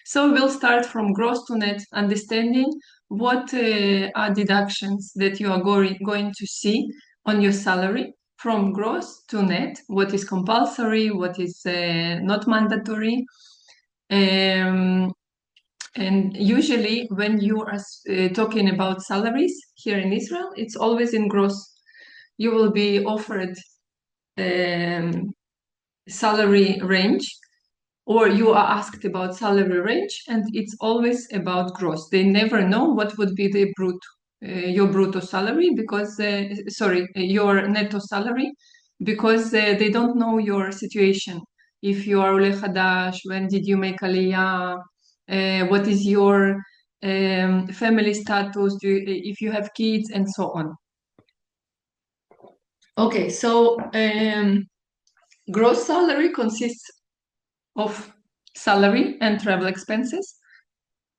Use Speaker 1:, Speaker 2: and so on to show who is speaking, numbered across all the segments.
Speaker 1: So we'll start from gross to net, understanding what are deductions that you are going to see on your salary from gross to net, what is compulsory, what is not mandatory. And usually when you are talking about salaries here in Israel, it's always in gross. You will be offered salary range, or you are asked about salary range, and it's always about gross. They never know what would be the your brutto salary, because your netto salary, because they don't know your situation. If you are Ule Hadash, when did you make Aliyah? What is your family status? If you have kids, and so on. Okay, so gross salary consists of salary and travel expenses.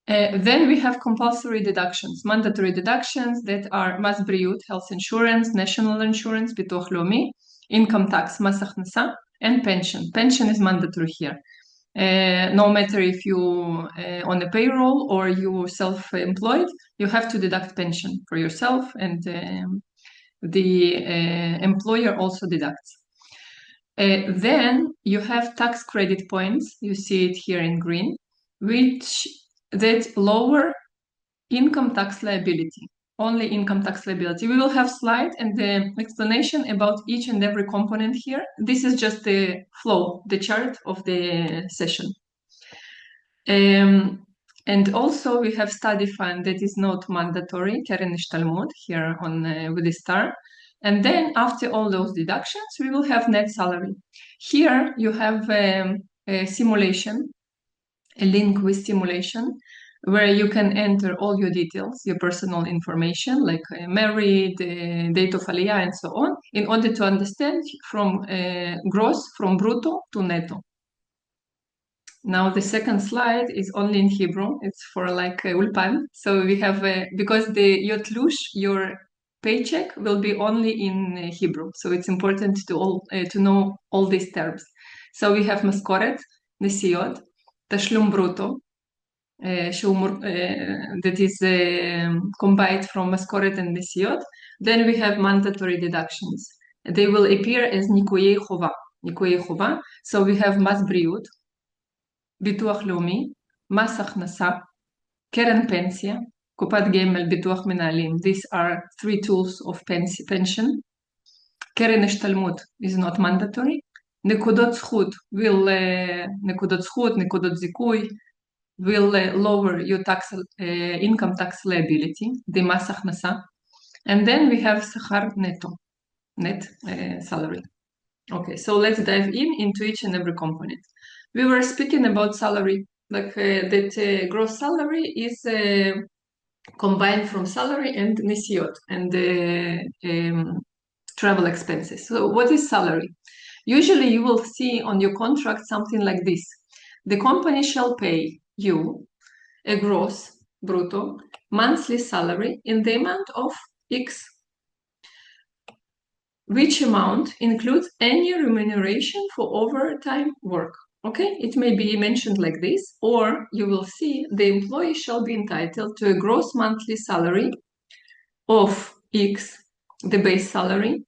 Speaker 1: Then we have compulsory deductions, mandatory deductions that are Mas Briut, health insurance, national insurance, Bituach Leumi, income tax, Mas Akhnasa, and pension. Pension is mandatory here. No matter if you on a payroll or you self-employed, you have to deduct pension for yourself, and the employer also deducts. Then you have tax credit points, you see it here in green, that lower income tax liability, only income tax liability. We will have slide and the explanation about each and every component here. This is just the flow, the chart of the session. And also we have study fund that is not mandatory, Keren Ishtalmut, here on with the star. And then after all those deductions, we will have net salary. Here you have a simulation, a link with simulation, where you can enter all your details, your personal information, like married, date of aliyah, and so on, in order to understand from gross, from brutto to netto. Now the second slide is only in Hebrew. It's for like ulpan. So we have, because your tlush, your paycheck will be only in Hebrew. So it's important to know all these terms. So we have maskoret, nesiot, tashlum brutto, that is combined from maskoret and nesiot. Then we have mandatory deductions. They will appear as nikuye chova. So we have mas briut, ביטוח לאומי, מס הכנסה, קרן פנסיה, קופת גמל, ביטוח מנהלים. These are three tools of pension. קרן השתלמות is not mandatory. נקודות זכות, נקודות זיכוי, will lower your income tax liability, the מס הכנסה. And then we have שכר נטו, net salary. Okay, so let's dive into each and every component. We were speaking about salary, like that gross salary is combined from salary and nisiot and travel expenses. So what is salary? Usually you will see on your contract something like this. The company shall pay you a gross, brutto, monthly salary in the amount of X, which amount includes any remuneration for overtime work. Okay, it may be mentioned like this, or you will see the employee shall be entitled to a gross monthly salary of X, the base salary,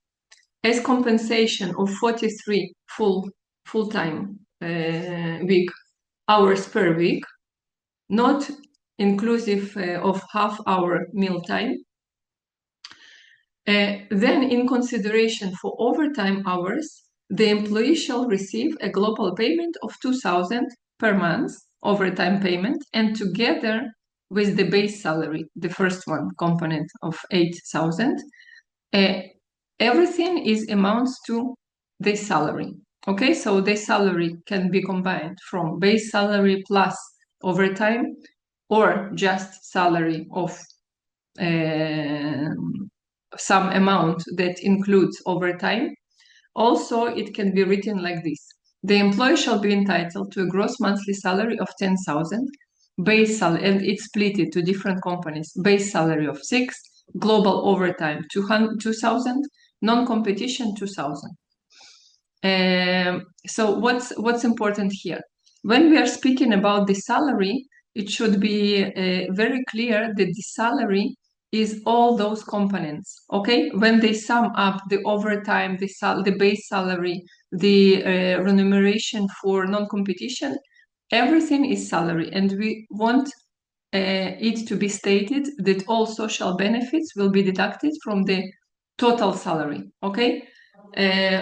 Speaker 1: as compensation of 43 full-time week hours per week, not inclusive of half-hour meal time. Then, in consideration for overtime hours, the employee shall receive a global payment of 2,000 per month, overtime payment, and together with the base salary, the first one component of 8,000, everything amounts to the salary. Okay, so the salary can be combined from base salary plus overtime, or just salary of some amount that includes overtime. Also, it can be written like this. The employee shall be entitled to a gross monthly salary of 10,000, base salary, and it's split to different companies, base salary of 6, global overtime 2,000, non-competition 2,000. So what's important here? When we are speaking about the salary, it should be very clear that the salary is all those components. Okay, when they sum up the overtime, the base salary, the remuneration for non-competition, everything is salary, and we want it to be stated that all social benefits will be deducted from the total salary. Okay,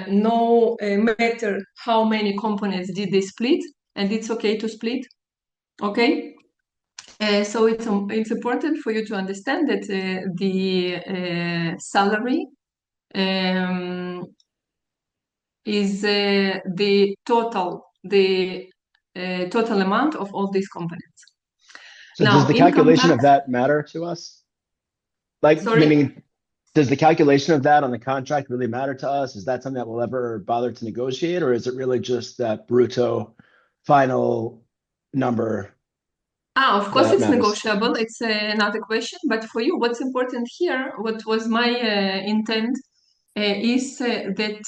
Speaker 1: no matter how many components did they split, and it's okay to split. Okay, so it's important for you to understand that the salary is the total amount of all these components.
Speaker 2: So does
Speaker 1: Now,
Speaker 2: the
Speaker 1: income
Speaker 2: calculation
Speaker 1: tax.
Speaker 2: of that matter to us? Like,
Speaker 1: Sorry.
Speaker 2: meaning, does the calculation of that on the contract really matter to us? Is that something that we'll ever bother to negotiate, or is it really just that brutto final number
Speaker 1: Of course,
Speaker 2: that
Speaker 1: it's
Speaker 2: matters?
Speaker 1: negotiable. It's another question. But for you, what's important here, what was my intent, is that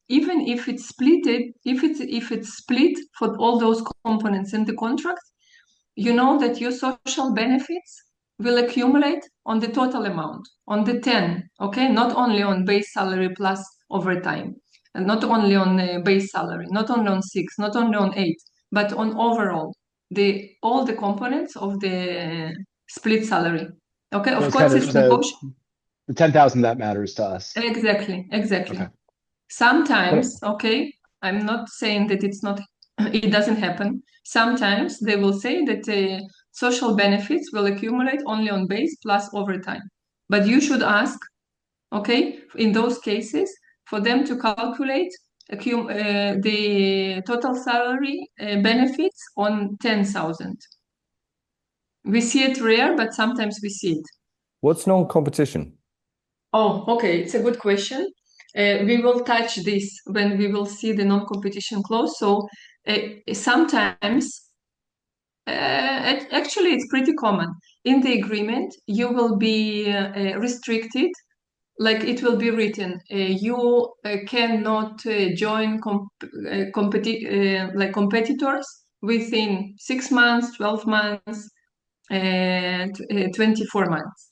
Speaker 1: even if it's if it's split for all those components in the contract, you know that your social benefits will accumulate on the total amount, on the 10, okay? Not only on base salary plus overtime, and not only on base salary, not only on 6, not only on 8, but on overall, all the components of the split salary. Okay,
Speaker 2: So
Speaker 1: of
Speaker 2: it's kind
Speaker 1: course,
Speaker 2: of
Speaker 1: it's negotiable.
Speaker 2: the 10,000 that matters to us.
Speaker 1: Exactly, exactly.
Speaker 2: Okay.
Speaker 1: Sometimes,
Speaker 2: But
Speaker 1: okay, I'm not saying that it doesn't happen. Sometimes they will say that social benefits will accumulate only on base plus overtime. But you should ask, okay, in those cases, for them to calculate the total salary benefits on 10,000. We see it rare, but sometimes we see it.
Speaker 3: What's non-competition?
Speaker 1: Oh, okay. It's a good question. We will touch this when we will see the non-competition clause. So sometimes, actually, it's pretty common. In the agreement, you will be restricted, like it will be written, you cannot join like competitors within 6 months, 12 months, and 24 months.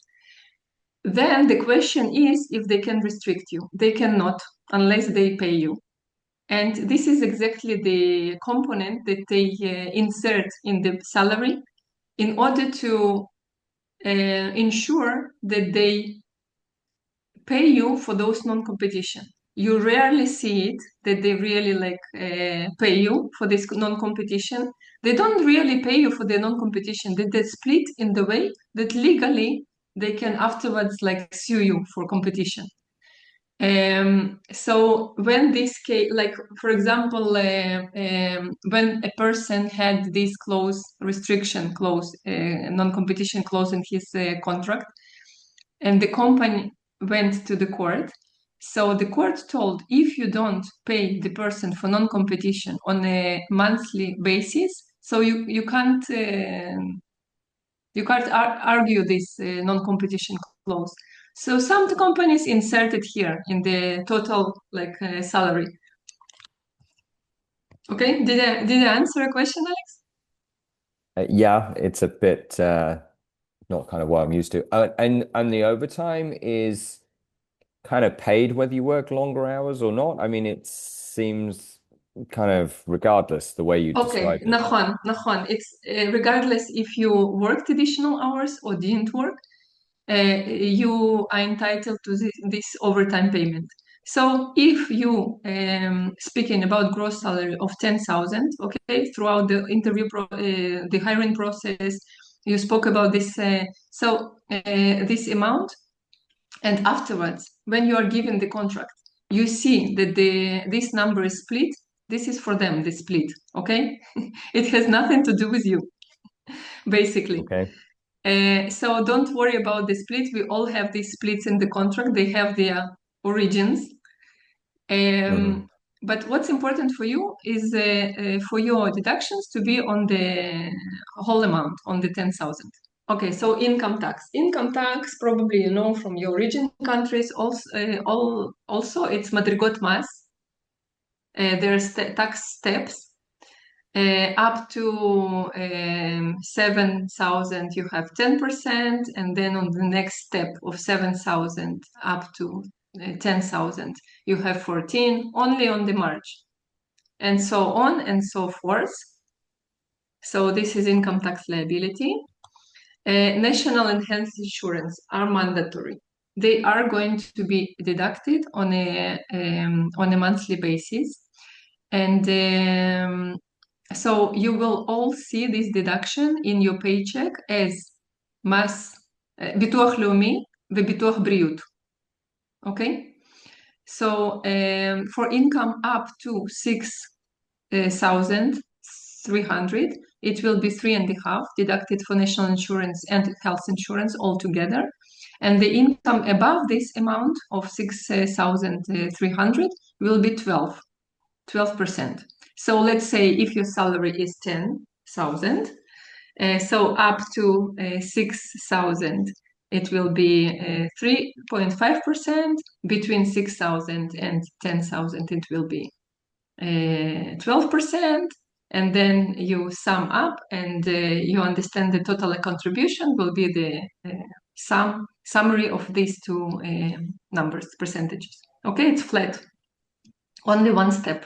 Speaker 1: Then the question is if they can restrict you. They cannot unless they pay you. And this is exactly the component that they insert in the salary in order to ensure that they pay you for those non-competition. You rarely see it that they really like pay you for this non-competition. They don't really pay you for the non-competition. They split in the way that legally they can afterwards like sue you for competition. So when this case, like for example, when a person had this clause, restriction clause, non-competition clause in his contract, and the company went to the court. So the court told if you don't pay the person for non-competition on a monthly basis, so you can't argue this non-competition clause. So some companies inserted here in the total like salary. Okay, did I answer a question, Alex?
Speaker 3: Yeah, it's a bit not kind of what I'm used to. And the overtime is kind of paid whether you work longer hours or not. I mean, it seems kind of regardless the way you
Speaker 1: Okay,
Speaker 3: described it.
Speaker 1: Nahon. It's regardless if you worked additional hours or didn't work, you are entitled to this overtime payment. So if you speaking about gross salary of 10,000, okay, throughout the the hiring process, you spoke about this. This amount, and afterwards, when you are given the contract, you see that this number is split. This is for them, the split. Okay, it has nothing to do with you, basically.
Speaker 3: Okay.
Speaker 1: So don't worry about the split. We all have these splits in the contract. They have their origins.
Speaker 3: Hmm.
Speaker 1: But what's important for you is for your deductions to be on the whole amount, on the 10,000. Okay, so income tax. Income tax, probably you know from your origin countries, also it's madrigot mas. There's tax steps. Up to 7,000, you have 10%, and then on the next step of 7,000 up to 10,000, you have 14, only on the March, and so on and so forth. So this is income tax liability. National and health insurance are mandatory. They are going to be deducted on a monthly basis, and so you will all see this deduction in your paycheck as מס ביטוח לאומי וביטוח בריאות. Okay? So for income up to 6,300, it will be 3.5 deducted for national insurance and health insurance altogether. And the income above this amount of 6,300 will be 12%. So let's say if your salary is 10,000, so up to 6,000, it will be 3.5%. Between 6,000 and 10,000, it will be 12%. And then you sum up and you understand the total contribution will be the summary of these two numbers, percentages. Okay, it's flat. Only one step.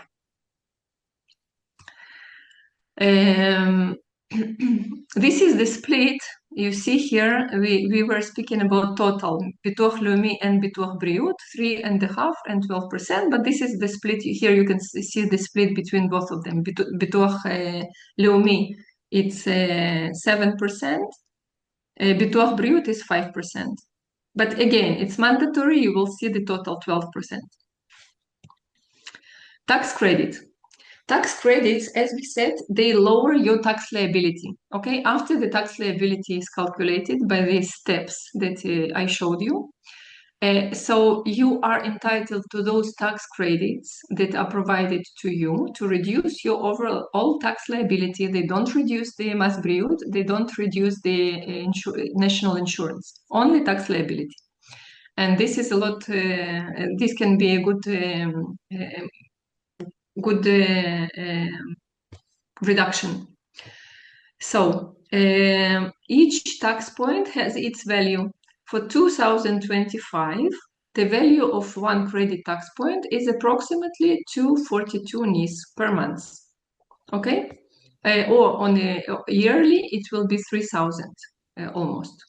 Speaker 1: This is the split. You see here, we were speaking about total ביטוח לאומי and ביטוח בריאות, 3.5 and 12%, but this is the split. Here you can see the split between both of them. ביטוח לאומי, it's 7%, ביטוח בריאות is 5%. But again, it's mandatory, you will see the total 12%. Tax credit. Tax credits, as we said, they lower your tax liability. Okay, after the tax liability is calculated by these steps that I showed you, so you are entitled to those tax credits that are provided to you to reduce your overall tax liability. They don't reduce the mас бриут, they don't reduce the national insurance, only tax liability. And this is a lot. This can be a good reduction. So each tax point has its value. For 2025, the value of one credit tax point is approximately 242 NIS per month. Okay, or on a yearly, it will be 3,000 almost.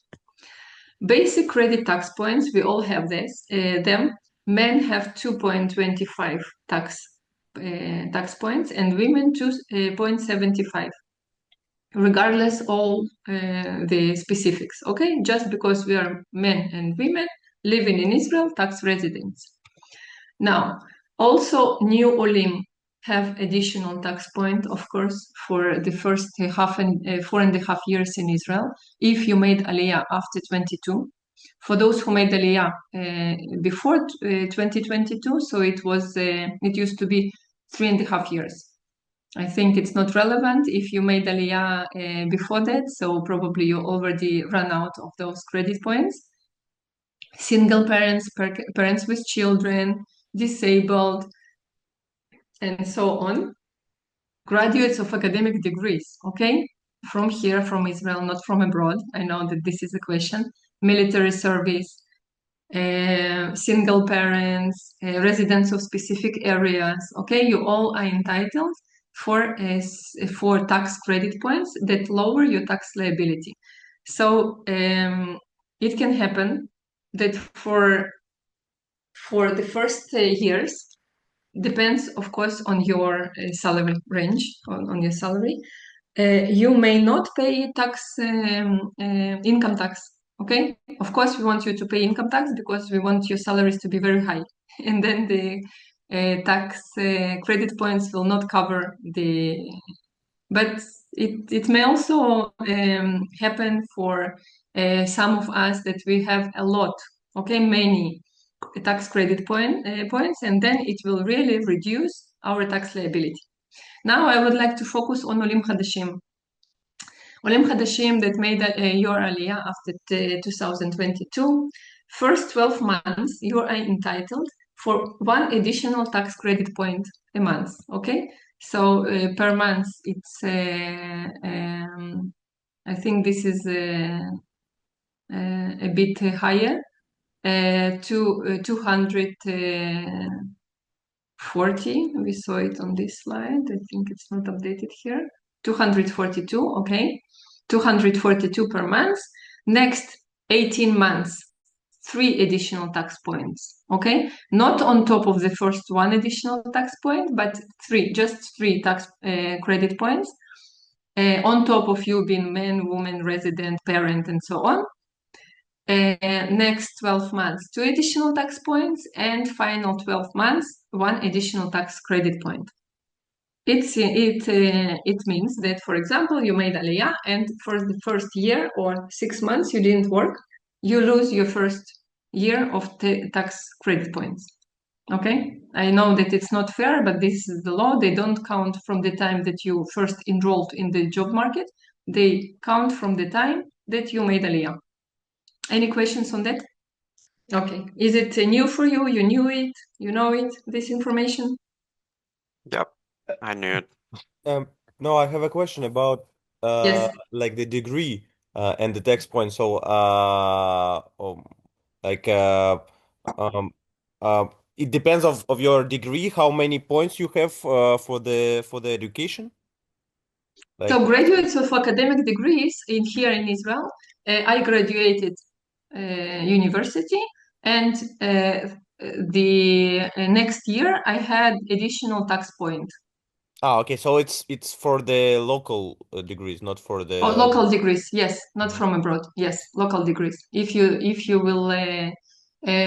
Speaker 1: Basic credit tax points, we all have them. Men have 2.25 tax points and women 2.75, regardless all the specifics. Okay, just because we are men and women living in Israel, tax residents. Now, also new olim have additional tax point, of course, for the first 4.5 years in Israel, if you made Aliyah after 22. For those who made Aliyah before 2022, so it used to be 3.5 years. I think it's not relevant if you made Aliyah before that, so probably you already ran out of those credit points. Single parents, parents with children, disabled, and so on. Graduates of academic degrees, okay? From here, from Israel, not from abroad. I know that this is a question. Military service, single parents, residents of specific areas, okay? You all are entitled for tax credit points that lower your tax liability. So it can happen that for the first years, depends, of course, on your salary range, on your salary. You may not pay income tax, okay? Of course, we want you to pay income tax because we want your salaries to be very high. And then the tax credit points will not cover but it may also happen for some of us that we have a lot, okay, many tax credit points, and then it will really reduce our tax liability. Now I would like to focus on Olim Hadashim. Olim Hadashim that made your Aliyah after 2022, first 12 months you are entitled for one additional tax credit point a month. Okay, so per month it's I think this is a bit higher, to 240. We saw it on this slide. I think it's not updated here. 242. Okay, 242 per month. Next 18 months, 3 additional tax points. Okay, not on top of the first 1 additional tax point, but 3, just 3 tax credit points on top of you being man, woman, resident, parent, and so on. Next 12 months, 2 additional tax points, and final 12 months, 1 additional tax credit point. It means that, for example, you made Aliyah, and for the first year or 6 months you didn't work, you lose your first year of tax credit points. Okay, I know that it's not fair, but this is the law. They don't count from the time that you first enrolled in the job market. They count from the time that you made Aliyah. Any questions on that? Okay. Is it new for you? You knew it? You know it? This information?
Speaker 4: Yep, I knew it.
Speaker 5: No, I have a question about
Speaker 1: Yes.
Speaker 5: like the degree and the tax point. So like it depends of your degree, how many points you have for the education. Like
Speaker 1: So graduates of academic degrees here in Israel, I graduated university, and the next year I had additional tax point.
Speaker 5: okay, so it's for the local degrees, not for the
Speaker 1: Oh, local degrees, yes, not from abroad. Yes, local degrees. If you will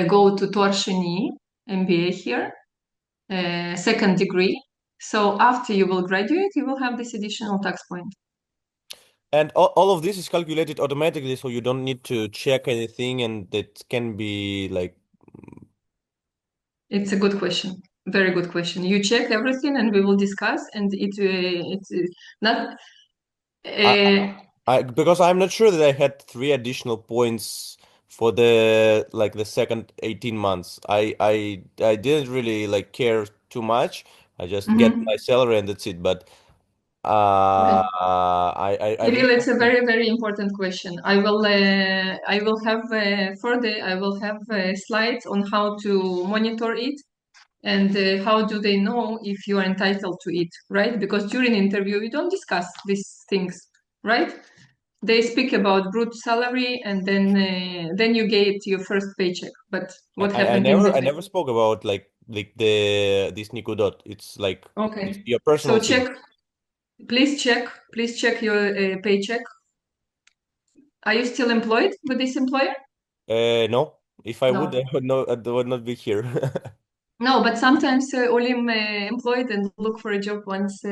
Speaker 1: go to Toar Sheni, MBA here, second degree, so after you will graduate, you will have this additional tax point.
Speaker 5: And all of this is calculated automatically, so you don't need to check anything, and it can be like.
Speaker 1: It's a good question. Very good question. You check everything, and we will discuss. And it's not.
Speaker 5: Because I'm not sure that I had 3 additional points for the second 18 months. I didn't really like care too much. I just get
Speaker 1: Mhm.
Speaker 5: my salary and that's it. But
Speaker 1: Okay.
Speaker 5: I
Speaker 1: Kirill,
Speaker 5: really
Speaker 1: it's a very, very important question. I will have further. I will have slides on how to monitor it, and how do they know if you are entitled to it, right? Because during interview you don't discuss these things, right? They speak about brute salary, and then you get your first paycheck. But what
Speaker 5: I
Speaker 1: happened in
Speaker 5: never
Speaker 1: between?
Speaker 5: spoke about like the this Nikudot. It's like it's
Speaker 1: Okay,
Speaker 5: your
Speaker 1: so
Speaker 5: personal thing.
Speaker 1: please check your paycheck. Are you still employed with this employer?
Speaker 5: No. If I would,
Speaker 1: No.
Speaker 5: I would not be here.
Speaker 1: No, but sometimes Olim employed and look for a job once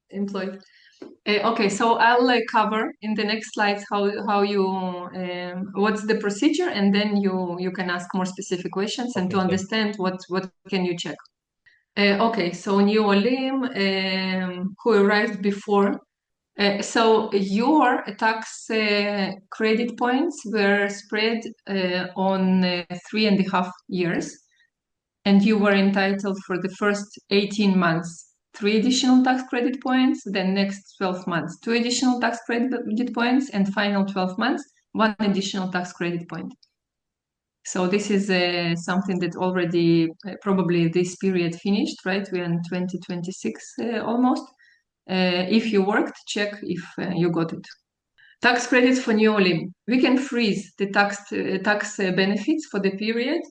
Speaker 1: employed. Okay, so I'll cover in the next slides how you what's the procedure, and then you can ask more specific questions and to
Speaker 5: Okay, thank
Speaker 1: understand what can you check. Okay, so new Olim who arrived before. So your tax credit points were spread on 3.5 years, and you were entitled for the first 18 months 3 additional tax credit points, then next 12 months 2 additional tax credit points, and final 12 months 1 additional tax credit point. So this is something that already probably this period finished, right? We're in 2026 almost. If you worked, check if you got it. Tax credits for new Olim. We can freeze the tax benefits for the period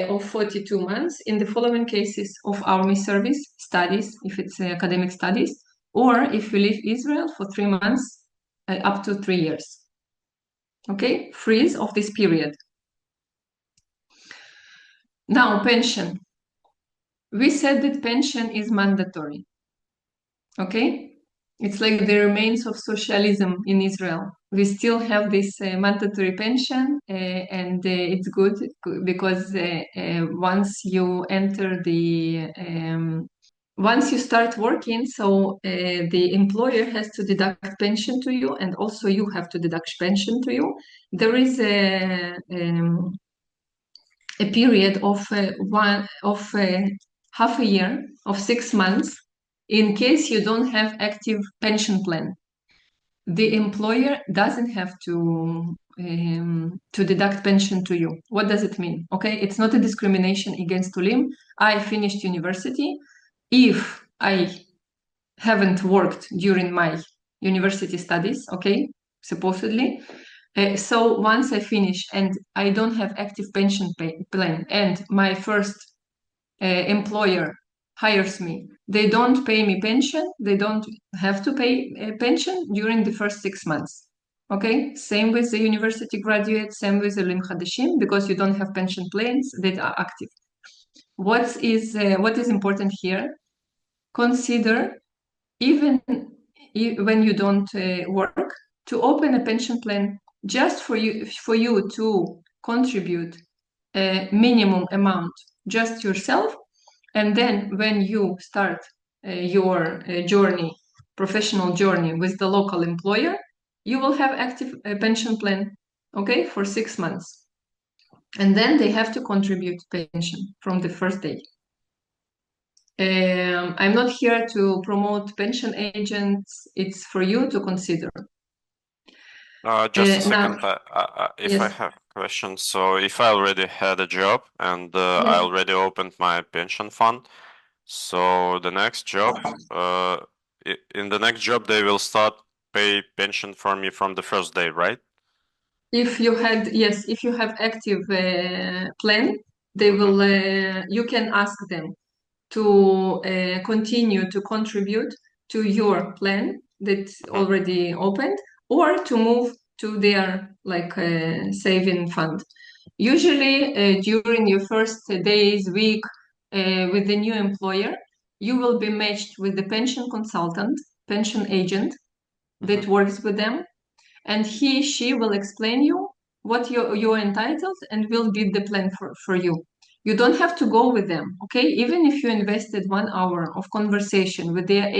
Speaker 1: of 42 months in the following cases of army service, studies, if it's academic studies, or if you leave Israel for 3 months, up to 3 years. Okay, freeze of this period. Now, pension. We said that pension is mandatory. Okay? It's like the remains of socialism in Israel. We still have this mandatory pension, and it's good because once you enter once you start working, so the employer has to deduct pension to you, and also you have to deduct pension to you. There is a period of half a year, of 6 months, in case you don't have active pension plan. The employer doesn't have to deduct pension to you. What does it mean? Okay, it's not a discrimination against Ulim. I finished university. If I haven't worked during my university studies, okay, supposedly, so once I finish and I don't have active pension plan and my first employer hires me, they don't pay me pension, they don't have to pay pension during the first 6 months. Okay, same with the university graduate, same with the Lim Hadashim, because you don't have pension plans that are active. What is important here? Consider, even when you don't work, to open a pension plan just for you to contribute a minimum amount just yourself, and then when you start your professional journey with the local employer, you will have active pension plan, okay, for 6 months, and then they have to contribute pension from the first day. I'm not here to promote pension agents. It's for you to consider.
Speaker 4: Just a second. If I
Speaker 1: yes.
Speaker 4: have a question, so if I already had a job and I already opened my pension fund, so the next job, in the next job, they will start pay pension for me from the first day, right?
Speaker 1: If you have active plan, they will. You can ask them to continue to contribute to your plan that's already opened, or to move to their saving fund. Usually, during your first days, week with the new employer, you will be matched with the pension consultant, pension agent that works with them, and she will explain you what you're entitled and will build the plan for you. You don't have to go with them, okay? Even if you invested 1 hour of conversation with their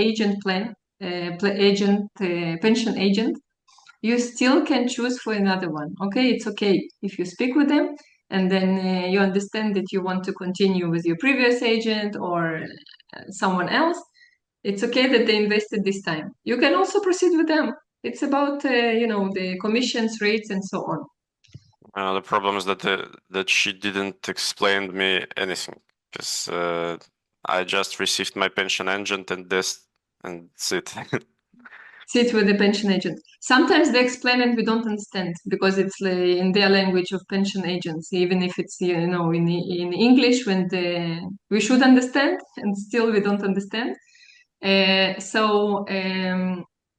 Speaker 1: pension agent, you still can choose for another one, okay? It's okay if you speak with them and then you understand that you want to continue with your previous agent or someone else. It's okay that they invested this time. You can also proceed with them. It's about the commissions, rates, and so on.
Speaker 4: The problem is that she didn't explain me anything, because I just received my pension agent and that's it.
Speaker 1: Sit with the pension agent. Sometimes they explain and we don't understand because it's in their language of pension agents, even if it's in English when we should understand and still we don't understand. So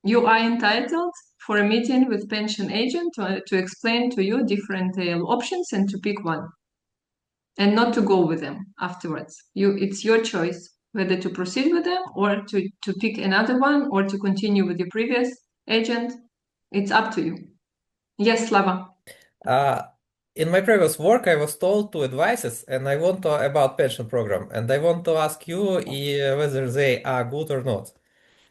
Speaker 1: you are entitled for a meeting with pension agent to explain to you different options and to pick one, and not to go with them afterwards. It's your choice whether to proceed with them or to pick another one or to continue with your previous agent. It's up to you. Yes, Slava.
Speaker 6: In my previous work, I was told two advices, and I want to about pension program, and I want to ask you whether they are good or not.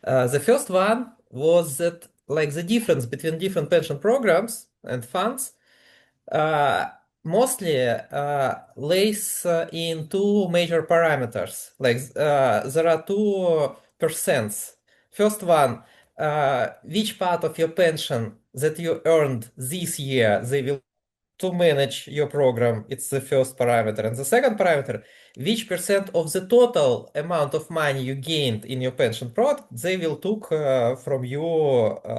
Speaker 6: The first one was that like the difference between different pension programs and funds mostly lays in two major parameters. Like there are 2%. First one, which part of your pension that you earned this year they will to manage your program. It's the first parameter. And the second parameter, which percent of the total amount of money you gained in your pension product they will took from you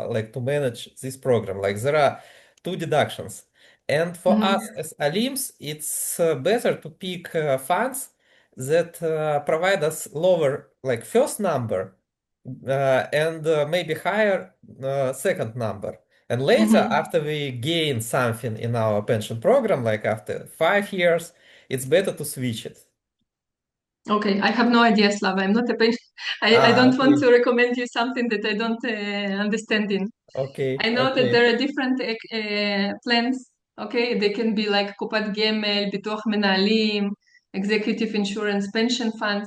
Speaker 6: like to manage this program. Like there are two deductions. And for us as alims, it's better to pick funds that provide us lower like first number and maybe higher second number. And later, after we gain something in our pension program, like after 5 years, it's better to switch it.
Speaker 1: Okay, I have no idea, Slava. I'm not a pension. I don't want to recommend you something that I don't understand in.
Speaker 6: Okay.
Speaker 1: I know that there are different plans. Okay, they can be like Kupat Gemel, Bituach Menalim, Executive Insurance, Pension Fund.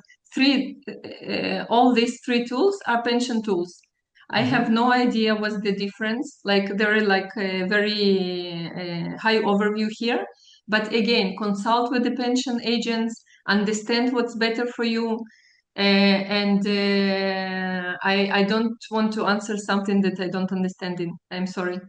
Speaker 1: All these three tools are pension tools. I have no idea what's the difference. Like there are like a very high overview here, But again, consult with the pension agents, understand what's better for you. I don't want to answer something that I don't understand in. I'm sorry.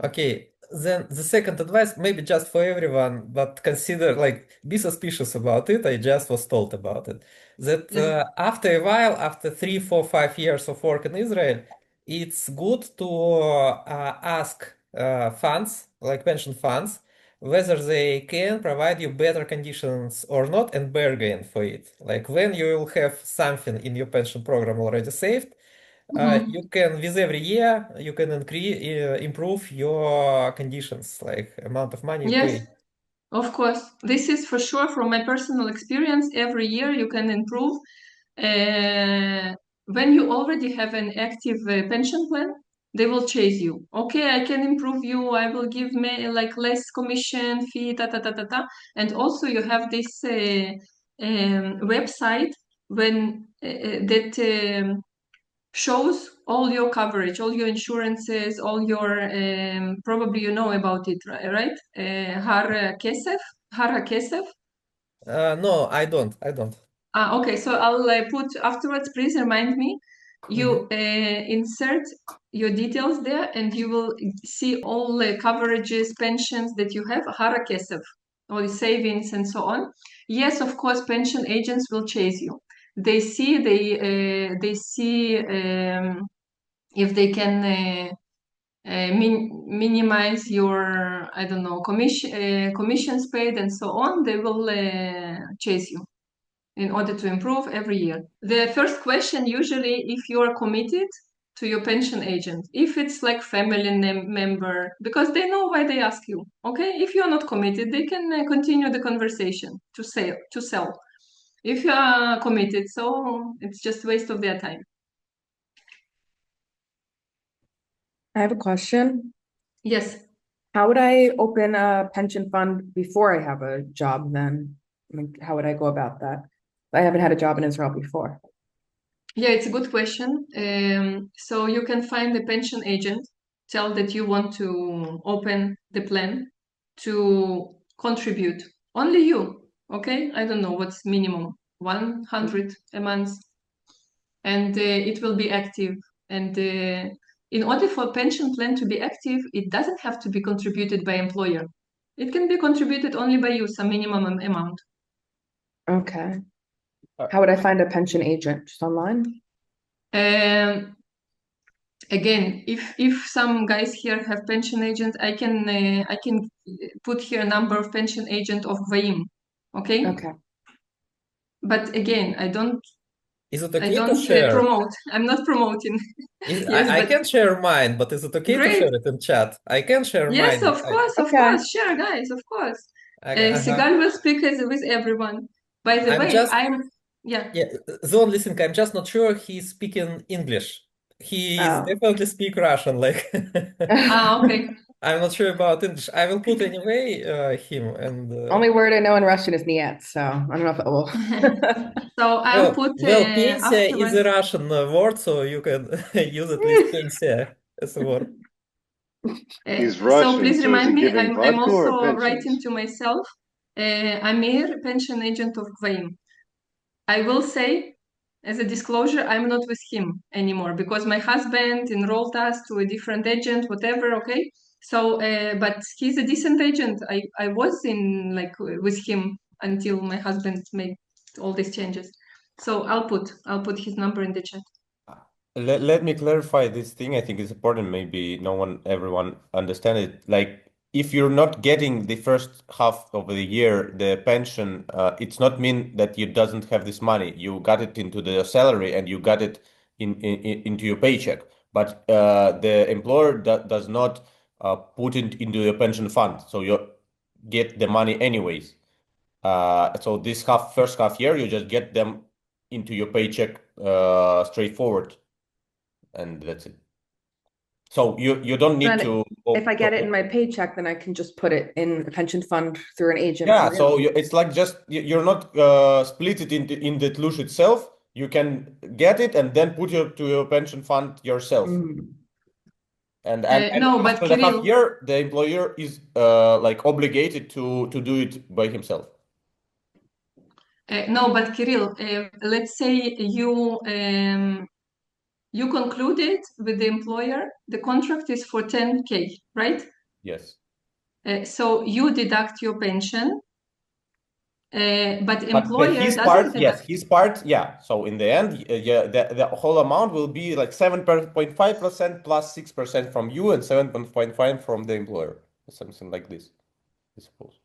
Speaker 6: Okay, then the second advice, maybe just for everyone, but consider, like, be suspicious about it. I just was told about it. That after a while, after 3, 4, 5 years of work in Israel, it's good to ask funds, like pension funds, whether they can provide you better conditions or not and bargain for it. Like when you will have something in your pension program already saved, you can, with every year, you can improve your conditions, like amount of money you
Speaker 1: Yes,
Speaker 6: pay.
Speaker 1: of course. This is for sure from my personal experience. Every year you can improve. When you already have an active pension plan, they will chase you. Okay, I can improve you. I will give me like less commission fee, And also you have this website that shows all your coverage, all your insurances, all your probably you know about it, right? Har Kesef.
Speaker 6: No, I don't.
Speaker 1: Okay, so I'll put afterwards. Please remind me. You insert your details there, and you will see all the coverages, pensions that you have, Hara Kesef, all the savings and so on. Yes, of course, pension agents will chase you. They see if they can minimize your, I don't know, commissions paid and so on. They will chase you in order to improve every year. The first question usually if you are committed to your pension agent, if it's like family member, because they know why they ask you. Okay, if you are not committed, they can continue the conversation to sell. If you are committed, so it's just waste of their time.
Speaker 7: I have a question.
Speaker 1: Yes.
Speaker 7: How would I open a pension fund before I have a job then? Like, how would I go about that? I haven't had a job in Israel before.
Speaker 1: Yeah, it's a good question. So you can find a pension agent, tell that you want to open the plan to contribute. Only you, okay? I don't know what's minimum, 100 a month, and it will be active. And in order for a pension plan to be active, it doesn't have to be contributed by employer. It can be contributed only by you, some minimum amount.
Speaker 7: Okay. How would I find a pension agent? Just online?
Speaker 1: Again, if some guys here have pension agent, I can put here a number of pension agent of Gvahim. Okay.
Speaker 7: Okay.
Speaker 1: But again, I don't
Speaker 6: Is it okay to share?
Speaker 1: promote. I'm not promoting. Yes,
Speaker 6: I
Speaker 1: but
Speaker 6: can share mine, but is it okay to
Speaker 1: great.
Speaker 6: share it in chat? I can share
Speaker 1: Yes,
Speaker 6: mine.
Speaker 1: of course, of
Speaker 7: Okay.
Speaker 1: course. Share, guys, of course. Sigal will speak with everyone. By the way,
Speaker 6: Yeah, the only thing, I'm just not sure he's speaking English. He is definitely speak Russian, like.
Speaker 1: Okay.
Speaker 6: I'm not sure about English. I will put anyway him and.
Speaker 7: Only word I know in Russian is "niet," so I don't know if it will.
Speaker 1: So I'll put
Speaker 6: pensia is a
Speaker 1: afterwards.
Speaker 6: Russian word, so you can use at least pensia as a word.
Speaker 8: He's Russian,
Speaker 1: so please
Speaker 8: so is
Speaker 1: remind
Speaker 8: he
Speaker 1: me,
Speaker 8: giving
Speaker 1: I'm
Speaker 8: vodka or
Speaker 1: also
Speaker 8: pensions?
Speaker 1: writing to myself, Amir, pension agent of Gvahim. I will say, as a disclosure, I'm not with him anymore because my husband enrolled us to a different agent, whatever, okay? So, but he's a decent agent. I was in like with him until my husband made all these changes. So I'll put his number in the chat.
Speaker 5: Let me clarify this thing. I think it's important. Maybe everyone understand it. Like, if you're not getting the first half of the year, the pension, it's not mean that you doesn't have this money. You got it into the salary and you got it into your paycheck. But the employer does not put it into your pension fund. So you get the money anyways. So this first half year, you just get them into your paycheck straightforward. And that's it. So you don't need
Speaker 7: Then
Speaker 5: to.
Speaker 7: if I get it in my paycheck, then I can just put it in a pension fund through an agent.
Speaker 5: Yeah, so it's like just you're not split it in the Tlush itself. You can get it and then put it to your pension fund yourself. And
Speaker 1: no, but
Speaker 5: after the half
Speaker 1: Kirill,
Speaker 5: year, the employer is like obligated to do it by himself.
Speaker 1: no, but Kirill, let's say you concluded with the employer, the contract is for 10K, right?
Speaker 5: Yes.
Speaker 1: So you deduct your pension, but
Speaker 5: But
Speaker 1: employer
Speaker 5: his
Speaker 1: doesn't
Speaker 5: part,
Speaker 1: deduct.
Speaker 5: yes, his part, yeah. So in the end, yeah, the whole amount will be like 7.5% plus 6% from you and 7.5 from the employer, something like this, I suppose.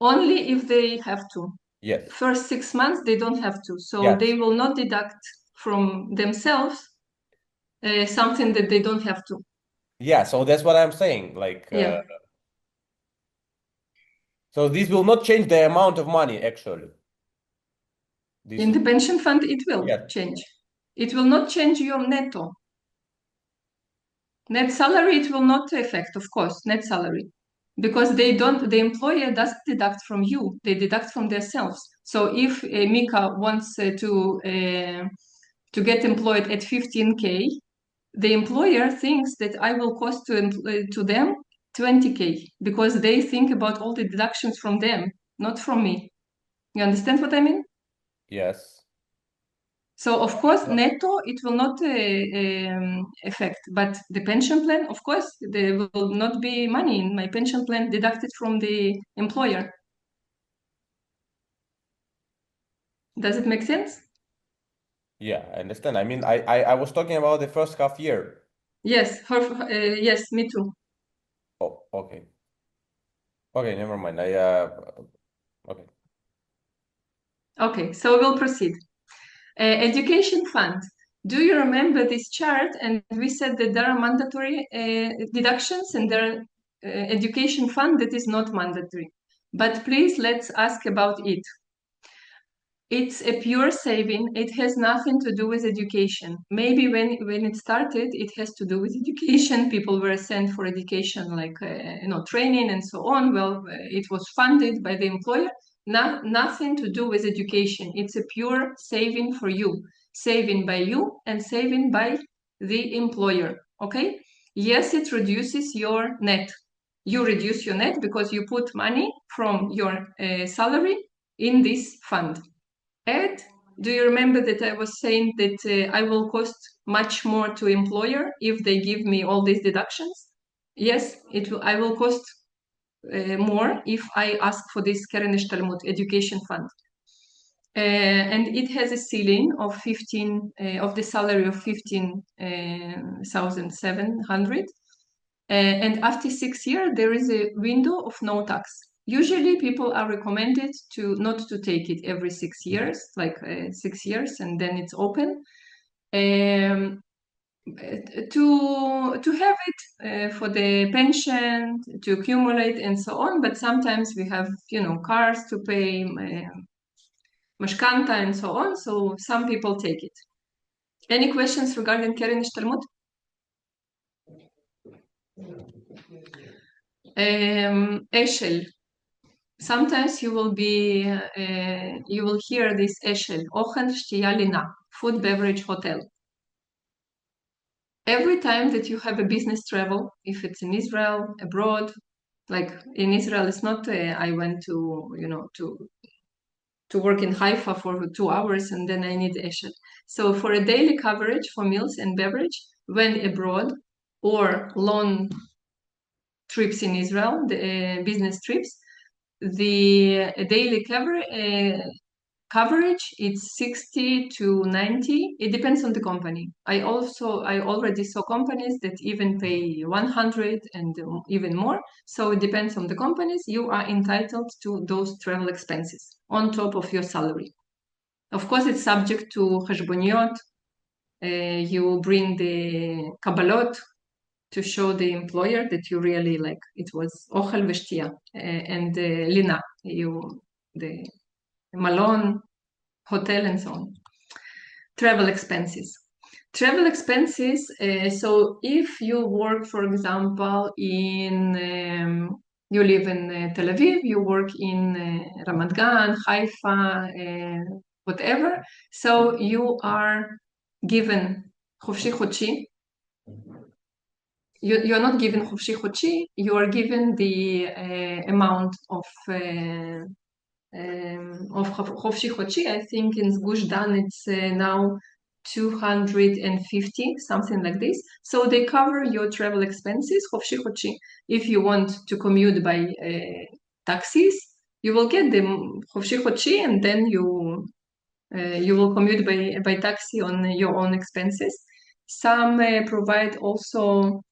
Speaker 1: Only if they have to.
Speaker 5: Yes.
Speaker 1: First 6 months, they don't have to. So
Speaker 5: Yes.
Speaker 1: they will not deduct from themselves something that they don't have to.
Speaker 5: Yeah, so that's what I'm saying. Like,
Speaker 1: Yeah.
Speaker 5: so this will not change the amount of money, actually. This
Speaker 1: In
Speaker 5: is,
Speaker 1: the pension fund, it will
Speaker 5: yes.
Speaker 1: change. It will not change your netto. Net salary, it will not affect, of course, net salary. Because they don't, the employer doesn't deduct from you, they deduct from themselves. So if Mika wants to get employed at 15K, the employer thinks that I will cost to them 20K because they think about all the deductions from them, not from me. You understand what I mean?
Speaker 5: Yes.
Speaker 1: So of course, netto, it will not affect, but the pension plan, of course, there will not be money in my pension plan deducted from the employer. Does it make sense?
Speaker 5: Yeah, I understand. I mean, I was talking about the first half year.
Speaker 1: Yes, yes, me too.
Speaker 5: Oh, okay. Okay, never mind. Okay.
Speaker 1: Okay, so we'll proceed. Education fund. Do you remember this chart? And we said that there are mandatory deductions and there are education fund that is not mandatory. But please, let's ask about it. It's a pure saving. It has nothing to do with education. Maybe when it started, it has to do with education. People were sent for education, like training and so on. Well, it was funded by the employer. Nothing to do with education. It's a pure saving for you, saving by you and saving by the employer. Okay? Yes, it reduces your net. You reduce your net because you put money from your salary in this fund. Ed, do you remember that I was saying that I will cost much more to employer if they give me all these deductions? Yes, I will cost more if I ask for this Keren Talmud education fund. And it has a ceiling of 15 of the salary of 15,700. And after 6 years, there is a window of no tax. Usually people are recommended to not to take it every 6 years, like 6 years, and then it's open. To have it for the pension, to accumulate and so on, but sometimes we have, cars to pay, mashkanta and so on, so some people take it. Any questions regarding Keren Ishtalmut? Eshel. Sometimes you will hear this eshel, ochel shtiya lina, food, beverage, hotel. Every time that you have a business travel, if it's in Israel, abroad, like in Israel, it's not I went to work in Haifa for 2 hours and then I need eshel. So for a daily coverage for meals and beverage, when abroad or long trips in Israel, the business trips, the daily coverage it's 60 to 90. It depends on the company. I already saw companies that even pay 100 and even more. So it depends on the companies. You are entitled to those travel expenses on top of your salary. Of course, it's subject to cheshboniot. You bring the kabbalot to show the employer that you really like it was ochel v'shtia and lina, the malon, hotel, and so on. Travel expenses. Travel expenses. So if you work, for example, you live in Tel Aviv, you work in Ramat Gan, Haifa, whatever. So you are given חופשי חודשי. you're not given חופשי חודשי, you are given the amount of חופשי חודשי. I think in Gush Dan it's now 250, something like this. So they cover your travel expenses, חופשי חודשי. If you want to commute by taxis, you will get the חופשי חודשי, and then you will commute by taxi on your own expenses. Some provide also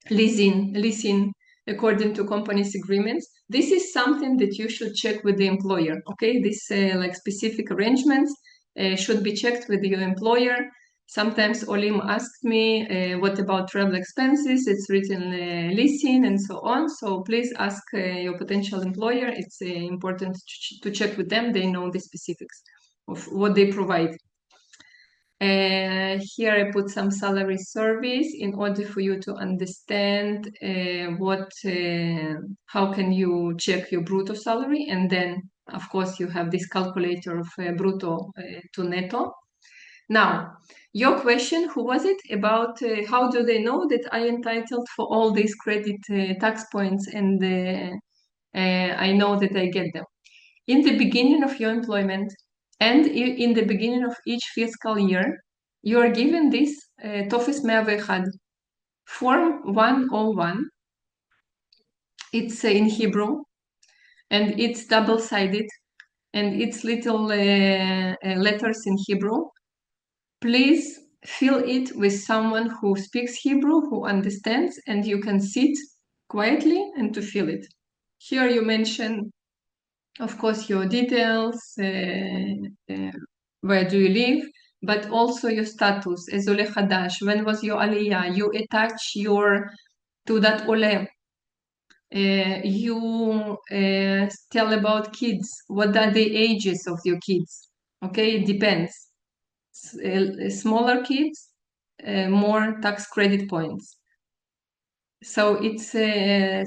Speaker 1: leasing according to company's agreements. This is something that you should check with the employer. Okay, this like specific arrangements should be checked with your employer. Sometimes Olim asked me, what about travel expenses? It's written leasing and so on. So please ask your potential employer. It's important to check with them. They know the specifics of what they provide. Here I put some salary surveys in order for you to understand how can you check your brutto salary, and then of course you have this calculator of brutto to netto. Now, your question, who was it, about how do they know that I entitled for all these credit tax points, and I know that I get them. In the beginning of your employment and in the beginning of each fiscal year, you are given this טופס 101, Form 101. It's in Hebrew, and it's double-sided, and it's little letters in Hebrew. Please fill it with someone who speaks Hebrew, who understands, and you can sit quietly and to fill it. Here you mention, of course, your details, where do you live, but also your status as עולה חדש. When was your aliyah? You attach your תעודת עולה. You tell about kids. What are the ages of your kids? Okay, it depends. Smaller kids, more tax credit points. So it's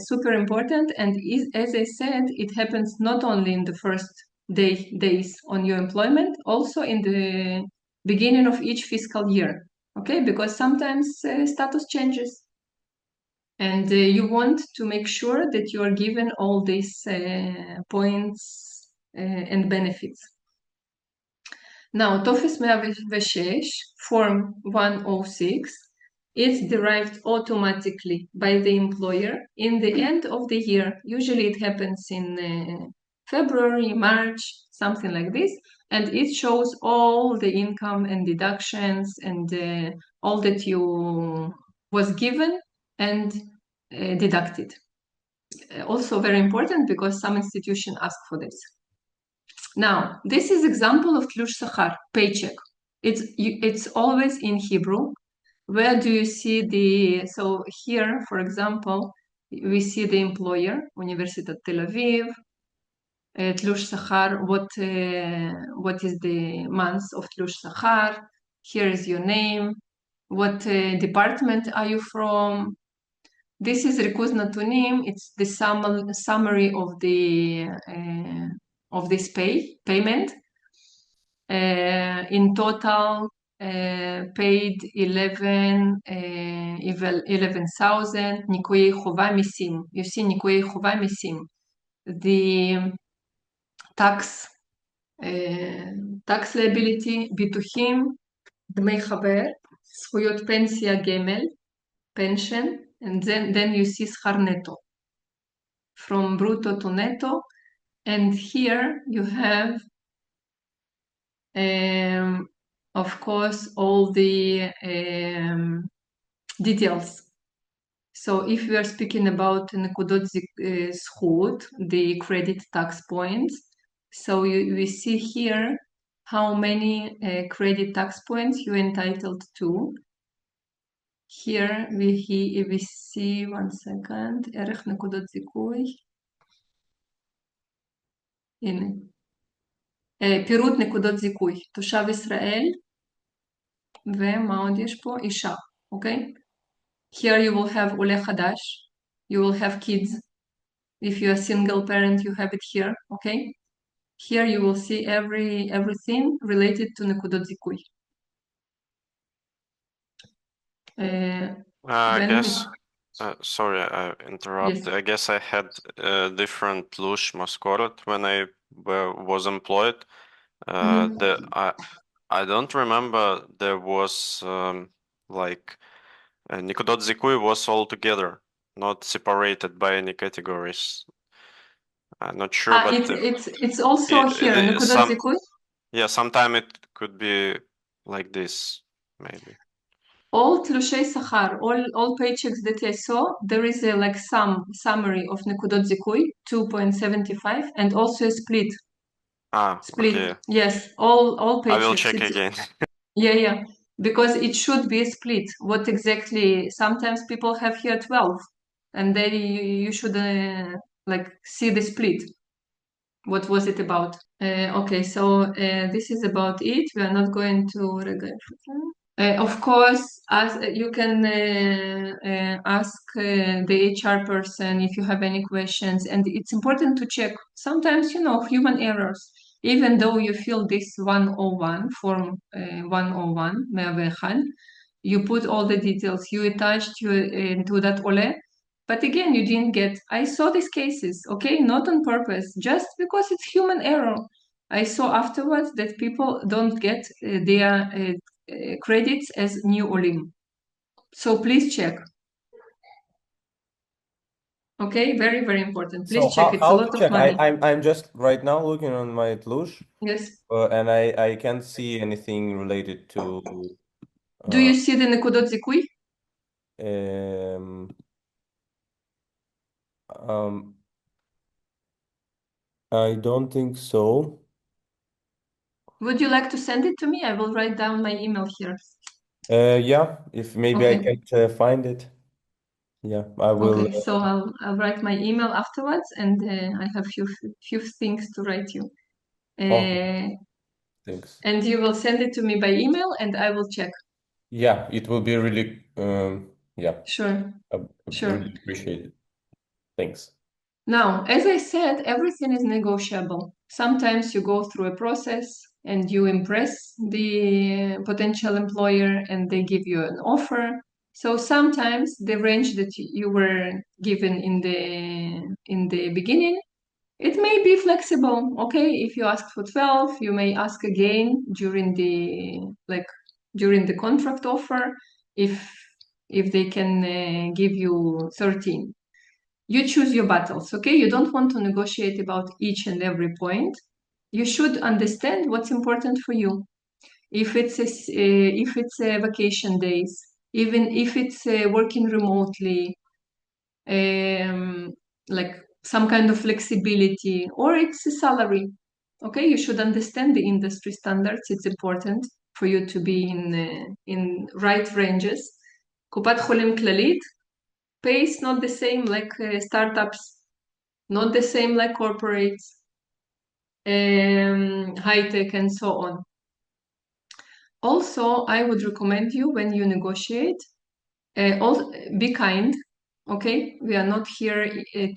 Speaker 1: super important, and as I said, it happens not only in the first days on your employment, also in the beginning of each fiscal year, okay? Because sometimes status changes, and you want to make sure that you are given all these points and benefits. Now, טופס 106, Form 106, is derived automatically by the employer in the end of the year. Usually it happens in February, March, something like this, and it shows all the income and deductions and all that you was given and deducted. Also very important because some institution ask for this. Now, this is example of תלוש שכר, paycheck. It's always in Hebrew. Where do you see so here, for example, we see the employer, Universitat Tel Aviv, תלוש שכר, what is the month of תלוש שכר, here is your name, what department are you from. This is ריכוז נתונים, it's the summary of this payment. In total, paid 11,000, ניכויי חובה מיסים. You see ניכויי חובה מיסים. The tax liability, ביטוחים, דמי חבר, זכויות פנסיה גמל, pension, and then you see שכר נטו. From brutto to netto, and here you have of course, all the details. So if we are speaking about נקודות זכות, the credit tax points, so we see here how many credit tax points you're entitled to. Here we see, one second, ערך נקודות זיכוי. הנה. פירוט נקודות זיכוי, תושב ישראל, ומה עוד יש פה? אישה, אוקיי? Here you will have עולה חדש, you will have kids, if you are single parent you have it here, okay? Here you will see everything related to נקודות זיכוי.
Speaker 4: I guess Sorry, I interrupted.
Speaker 1: Yes.
Speaker 4: I guess I had a different Tlush Maskorot when I was employed. I don't remember there was like Nikodot Zikui was all together, not separated by any categories. I'm not sure, but
Speaker 1: It's also here, Nikodot Zikui.
Speaker 4: Yeah, sometime it could be like this, maybe.
Speaker 1: All תלושי שכר, all paychecks that I saw, there is a like some summary of נקודות זיכוי, 2.75, and also a split. Split.
Speaker 4: Okay.
Speaker 1: Yes, all paychecks.
Speaker 4: I will check again.
Speaker 1: Yeah. Because it should be a split. What exactly? Sometimes people have here 12, and then you should like see the split. What was it about? Okay, so this is about it. We are not going to. Of course, as you can ask the HR person if you have any questions, and it's important to check. Sometimes, human errors. Even though you fill this 101 form 101, 101, you put all the details, you attached to that ole, but again, you didn't get. I saw these cases, okay, not on purpose, just because it's human error. I saw afterwards that people don't get their credits as new olim. So please check. Okay, very, very important. Please check. It's a lot of money.
Speaker 5: I'm just right now looking on my Tlush.
Speaker 1: Yes.
Speaker 5: And I can't see anything related to.
Speaker 1: Do you see the Nekudot Zikui?
Speaker 5: I don't think so.
Speaker 1: Would you like to send it to me? I will write down my email here.
Speaker 5: Yeah, if maybe I can find it. Yeah, I will.
Speaker 1: Okay, so I'll write my email afterwards, and I have few things to write you.
Speaker 5: Okay. Thanks.
Speaker 1: And you will send it to me by email, and I will check.
Speaker 5: Yeah, it will be really yeah.
Speaker 1: Sure.
Speaker 5: I
Speaker 1: Sure.
Speaker 5: really appreciate it. Thanks.
Speaker 1: Now, as I said, everything is negotiable. Sometimes you go through a process and you impress the potential employer and they give you an offer. So sometimes the range that you were given in the beginning, it may be flexible. Okay, if you ask for 12, you may ask again during the contract offer if they can give you 13. You choose your battles, okay? You don't want to negotiate about each and every point. You should understand what's important for you. If it's a vacation days, even if it's working remotely, like some kind of flexibility, or it's a salary, okay? You should understand the industry standards. It's important for you to be in right ranges. קופת חולים כללית, pay is not the same like startups, not the same like corporates, high tech, and so on. Also, I would recommend you when you negotiate, be kind. Okay, we are not here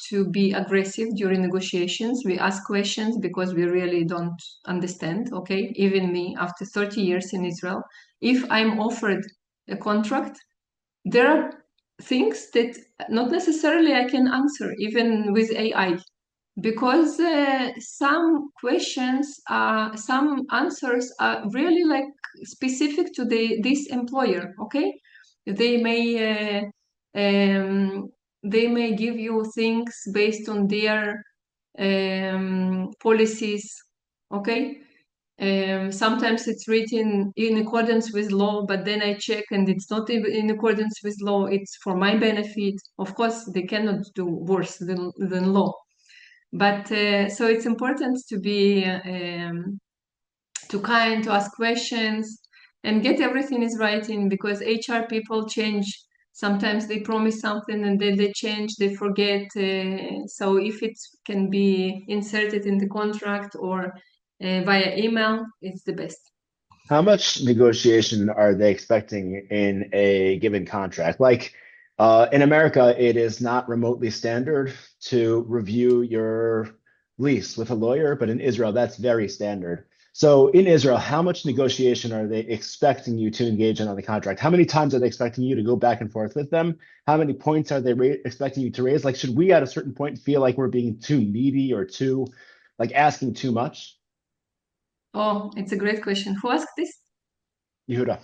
Speaker 1: to be aggressive during negotiations. We ask questions because we really don't understand. Okay, even me, after 30 years in Israel, if I'm offered a contract, there are things that not necessarily I can answer, even with AI, because some questions, some answers are really like specific to this employer. Okay, they may give you things based on their policies. Okay. Sometimes it's written in accordance with law, but then I check and it's not in accordance with law. It's for my benefit. Of course, they cannot do worse than law. But so it's important to be too kind, to ask questions, and get everything is writing, because HR people change. Sometimes they promise something and then they change, they forget. So if it can be inserted in the contract or via email, it's the best.
Speaker 2: How much negotiation are they expecting in a given contract? Like in America, it is not remotely standard to review your lease with a lawyer, but in Israel, that's very standard. So in Israel, how much negotiation are they expecting you to engage in on the contract? How many times are they expecting you to go back and forth with them? How many points are they expecting you to raise? Like, should we at a certain point feel like we're being too needy or too, like, asking too much?
Speaker 1: Oh, it's a great question. Who asked this?
Speaker 2: Yehuda.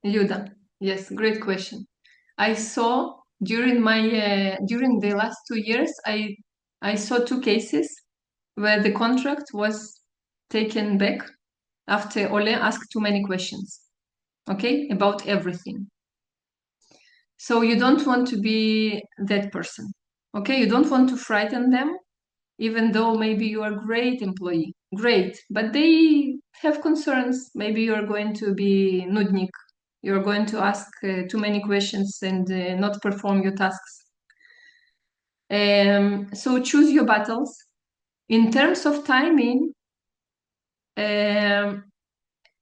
Speaker 1: Yuda. Yes, great question. I saw during the last 2 years, I saw two cases where the contract was taken back after Ole asked too many questions, okay, about everything. So you don't want to be that person, okay? You don't want to frighten them, even though maybe you are a great employee, great, but they have concerns. Maybe you're going to be nudnik, you're going to ask too many questions and not perform your tasks. So choose your battles. In terms of timing,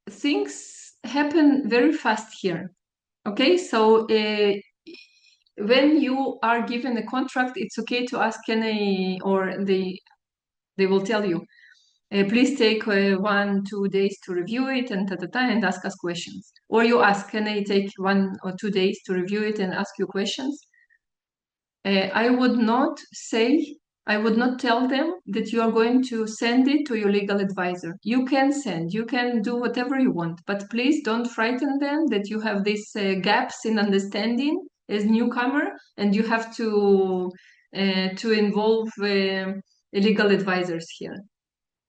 Speaker 1: things happen very fast here. Okay, so when you are given a contract, it's okay to ask, can I, or they will tell you, please take 1-2 days to review it and and ask us questions. Or you ask, can I take 1 or 2 days to review it and ask you questions? I would not tell them that you are going to send it to your legal advisor. You can send, you can do whatever you want, but please don't frighten them that you have these gaps in understanding as newcomer, and you have to involve legal advisors here.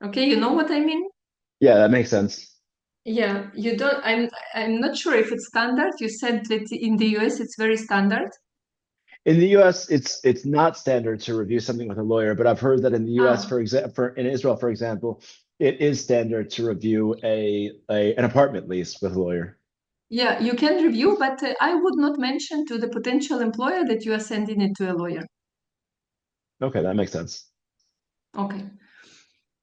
Speaker 1: Okay, you know what I mean?
Speaker 2: Yeah, that makes sense.
Speaker 1: Yeah, you don't. I'm not sure if it's standard. You said that in the US it's very standard.
Speaker 2: In the US, it's not standard to review something with a lawyer, but I've heard that in the US,
Speaker 1: Ah.
Speaker 2: in Israel, for example, it is standard to review an apartment lease with a lawyer.
Speaker 1: Yeah, you can review, but I would not mention to the potential employer that you are sending it to a lawyer.
Speaker 2: Okay, that makes sense.
Speaker 1: Okay.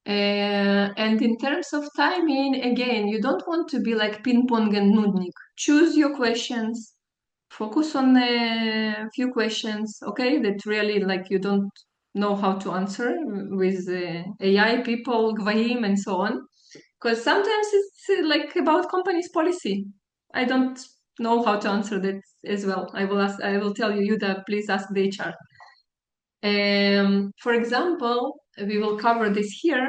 Speaker 1: And in terms of timing, again, you don't want to be like ping pong and nudnik. Choose your questions, focus on a few questions, okay, that really like you don't know how to answer with AI people, Gvahim, and so on. Because sometimes it's like about company's policy. I don't know how to answer that as well. I will tell you, Yuda, please ask the HR. For example, we will cover this here.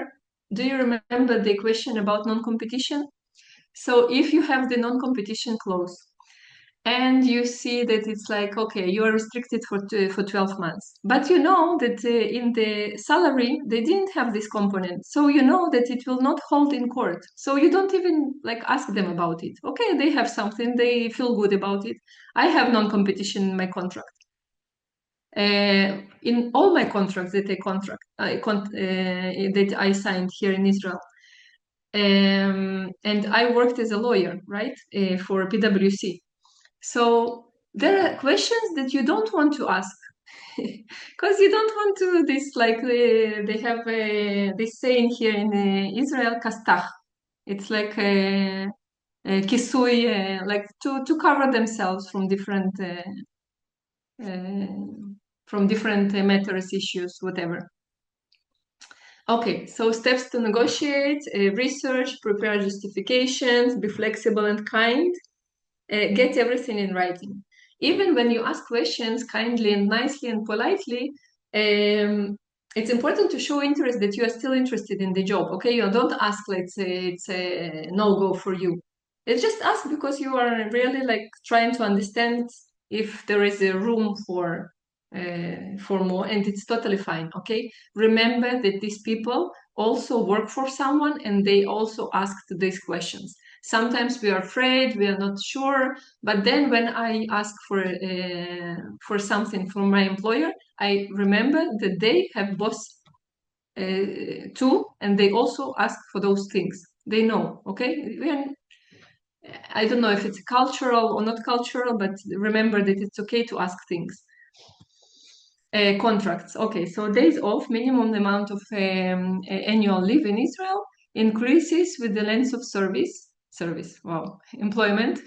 Speaker 1: Do you remember the question about non-competition? So if you have the non-competition clause and you see that it's like, okay, you are restricted for 12 months, but you know that in the salary, they didn't have this component. So you know that it will not hold in court. So you don't even like ask them about it. Okay, they have something, they feel good about it. I have non-competition in my contract. In all my contracts that that I signed here in Israel. And I worked as a lawyer, right, for PwC. So there are questions that you don't want to ask because you don't want to this like they have this saying here in Israel, kastach. It's like kisui, like to cover themselves from different matters, issues, whatever. Okay, so steps to negotiate: research, prepare justifications, be flexible and kind. Get everything in writing. Even when you ask questions kindly and nicely and politely, it's important to show interest that you are still interested in the job. Okay, you don't ask, let's say it's a no-go for you. It's just ask because you are really like trying to understand if there is a room for more, and it's totally fine. Okay, remember that these people also work for someone and they also asked these questions. Sometimes we are afraid, we are not sure, but then when I ask for something from my employer, I remember that they have boss too, and they also ask for those things. They know, okay? I don't know if it's cultural or not cultural, but remember that it's okay to ask things. Contracts. Okay, so days off, minimum amount of annual leave in Israel increases with the length of employment,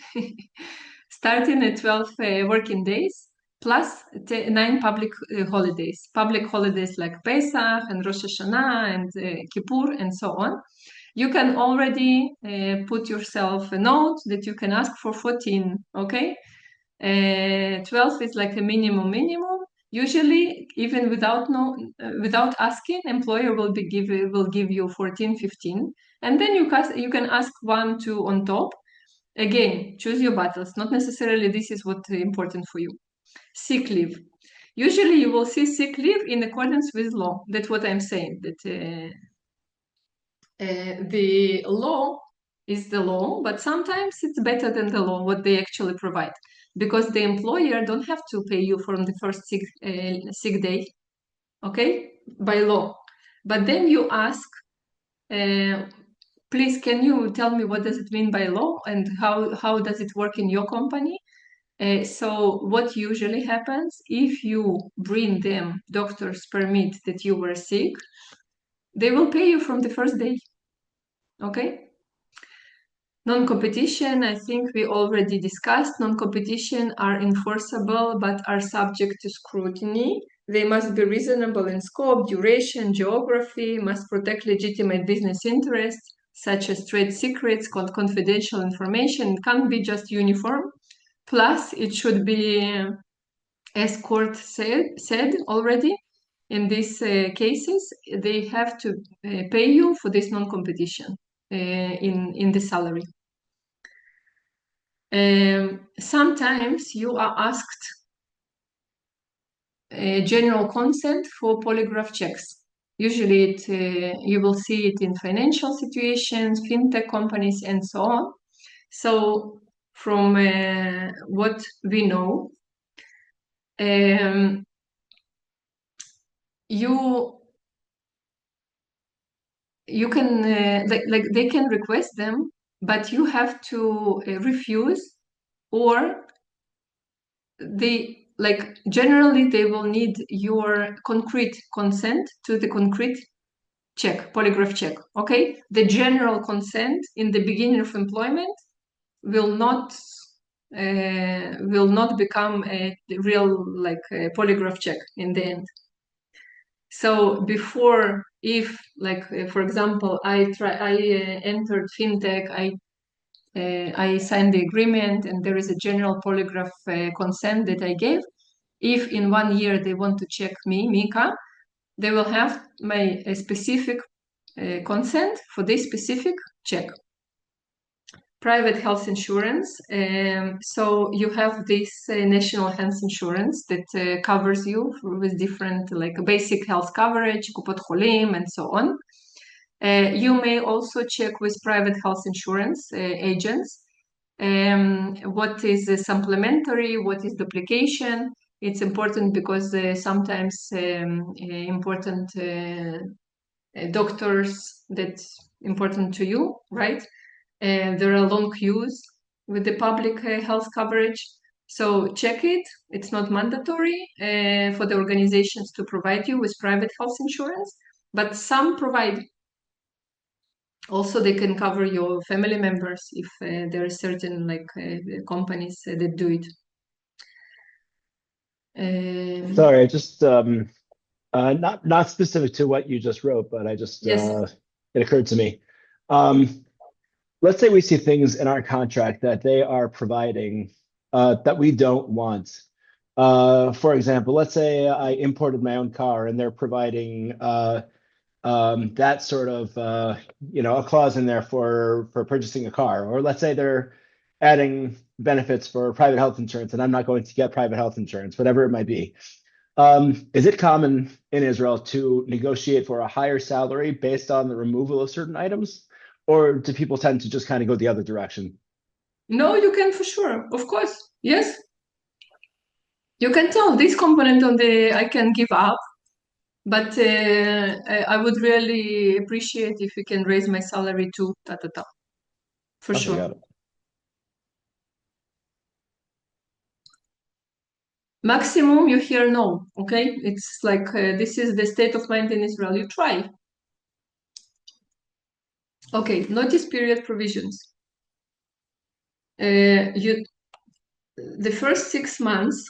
Speaker 1: starting at 12 working days, plus 9 public holidays like Pesach and Rosh Hashanah and Kippur and so on. You can already put yourself a note that you can ask for 14, okay? 12 is like a minimum. Usually, even without asking, employer will give you 14, 15, and then you can ask 1, 2 on top. Again, choose your battles. Not necessarily this is what important for you. Sick leave. Usually, you will see sick leave in accordance with law. That's what I'm saying. That the law is the law, but sometimes it's better than the law what they actually provide, because the employer don't have to pay you from the first sick day, okay, by law. But then you ask, please, can you tell me what does it mean by law and how does it work in your company? So what usually happens, if you bring them doctor's permit that you were sick, they will pay you from the first day. Okay? Non-competition, I think we already discussed. Non-competition are enforceable but are subject to scrutiny. They must be reasonable in scope, duration, geography, must protect legitimate business interests, such as trade secrets, confidential information. It can't be just uniform. Plus, it should be, as court said already, in these cases, they have to pay you for this non-competition in the salary. Sometimes you are asked general consent for polygraph checks. Usually you will see it in financial situations, fintech companies, and so on. So from what we know, you can like they can request them, but you have to refuse, or generally they will need your concrete consent to the concrete check, polygraph check. Okay, the general consent in the beginning of employment will not become a real polygraph check in the end. So before, if for example, I entered fintech, I signed the agreement, and there is a general polygraph consent that I gave. If in 1 year they want to check me, Mika, they will have my specific consent for this specific check. Private health insurance. So you have this national health insurance that covers you with different basic health coverage, Kupot Cholim, and so on. You may also check with private health insurance agents what is supplementary, what is duplication. It's important because sometimes important doctors that's important to you, right? There are long queues with the public health coverage. So check it. It's not mandatory for the organizations to provide you with private health insurance, but some provide. Also, they can cover your family members if there are certain companies that do it.
Speaker 2: Sorry, I just not specific to what you just wrote, but I just
Speaker 1: Yes.
Speaker 2: It occurred to me. Let's say we see things in our contract that they are providing that we don't want. For example, let's say I imported my own car and they're providing that sort of a clause in there for purchasing a car. Or let's say they're adding benefits for private health insurance and I'm not going to get private health insurance, whatever it might be. Is it common in Israel to negotiate for a higher salary based on the removal of certain items? Or do people tend to just kind of go the other direction?
Speaker 1: No, you can for sure. Of course. Yes. You can tell this component I can give up, but I would really appreciate if you can raise my salary too, for
Speaker 2: Okay,
Speaker 1: sure.
Speaker 2: got it.
Speaker 1: Maximum, you hear no, okay? It's like this is the state of mind in Israel. You try. Okay, notice period provisions. The first 6 months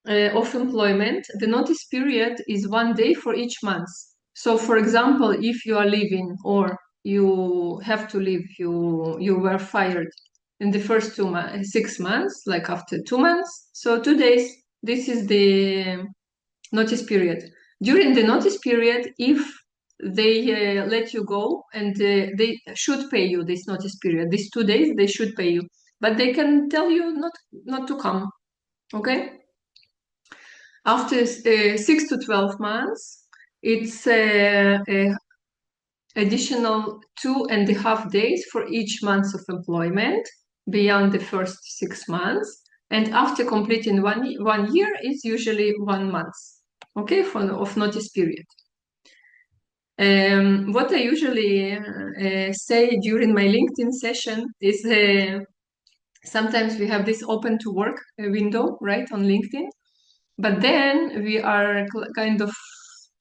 Speaker 1: of employment, the notice period is 1 day for each month. So, for example, if you are leaving or you have to leave, you were fired in the first 6 months, like after 2 months, so 2 days, this is the notice period. During the notice period, if they let you go, and they should pay you this notice period, these 2 days, they should pay you, but they can tell you not to come, okay? After 6 to 12 months, it's additional 2.5 days for each month of employment beyond the first 6 months. And after completing 1 year, it's usually 1 month, okay, of notice period. What I usually say during my LinkedIn session is sometimes we have this open to work window, right, on LinkedIn. But then we are kind of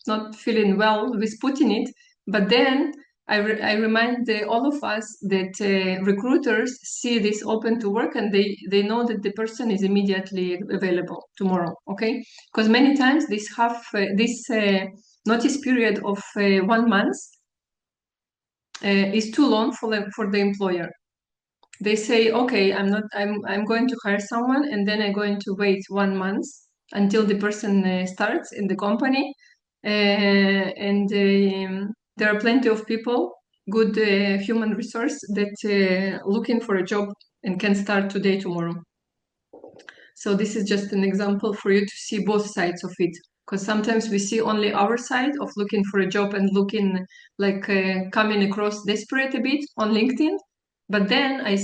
Speaker 1: not feeling well with putting it. But then I remind all of us that recruiters see this open to work, and they know that the person is immediately available tomorrow, okay? Because many times this notice period of 1 month is too long for the employer. They say, okay, I'm going to hire someone, and then I'm going to wait 1 month until the person starts in the company. And there are plenty of people, good human resource, that looking for a job and can start today, tomorrow. So this is just an example for you to see both sides of it, because sometimes we see only our side of looking for a job and looking like coming across desperate a bit on LinkedIn. But then I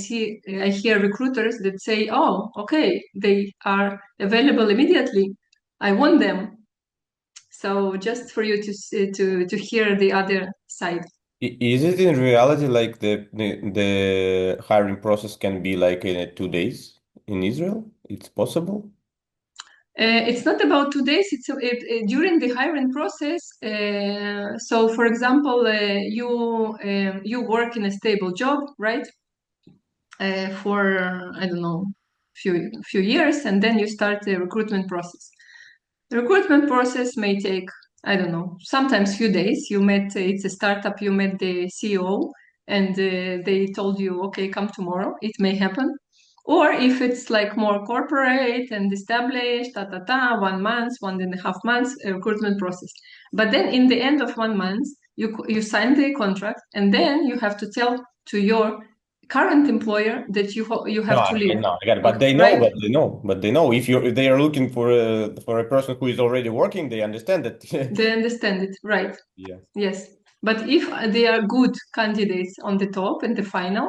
Speaker 1: hear recruiters that say, oh, okay, they are available immediately, I want them. So just for you to hear the other side.
Speaker 5: Is it in reality like the hiring process can be like in 2 days in Israel? It's possible?
Speaker 1: It's not about 2 days. It's during the hiring process. So, for example, you work in a stable job, right? For I don't know, few years, and then you start the recruitment process. The recruitment process may take, I don't know, sometimes few days. It's a startup. You met the CEO, and they told you, okay, come tomorrow. It may happen. Or if it's like more corporate and established, 1 month, 1.5 months recruitment process. But then in the end of 1 month, you sign the contract, and then you have to tell to your current employer that you have to leave.
Speaker 5: I get it. But they know,
Speaker 1: Right?
Speaker 5: but they know if they are looking for a person who is already working, they understand that.
Speaker 1: They understand it, right?
Speaker 5: Yeah.
Speaker 1: Yes. But if they are good candidates on the top in the final,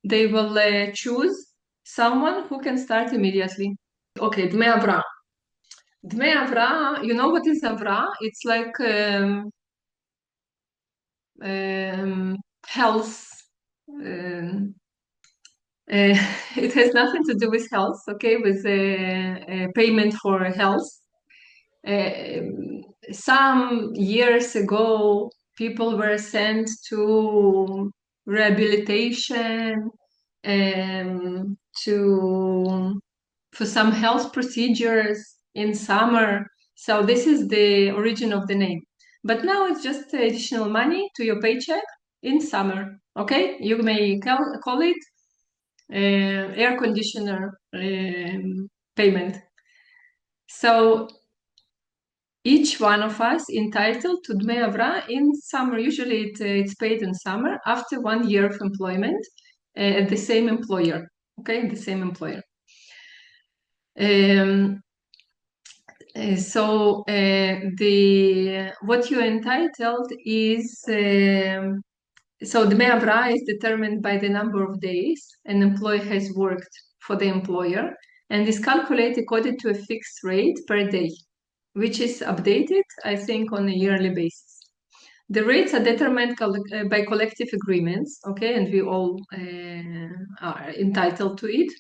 Speaker 1: they will choose someone who can start immediately. Okay, Dmei Havra. Dmei Havra, you know what is Havra? It's like health. It has nothing to do with health, okay, with payment for health. Some years ago, people were sent to rehabilitation for some health procedures in summer. So this is the origin of the name. But now it's just additional money to your paycheck in summer. Okay, you may call it air conditioner payment. So each one of us entitled to Dmei Havra in summer. Usually it's paid in summer after 1 year of employment at the same employer. Okay, the same employer. So what you're entitled is so Dmei Havra is determined by the number of days an employee has worked for the employer, and is calculated according to a fixed rate per day, which is updated, I think, on a yearly basis. The rates are determined by collective agreements, okay, and we all are entitled to it.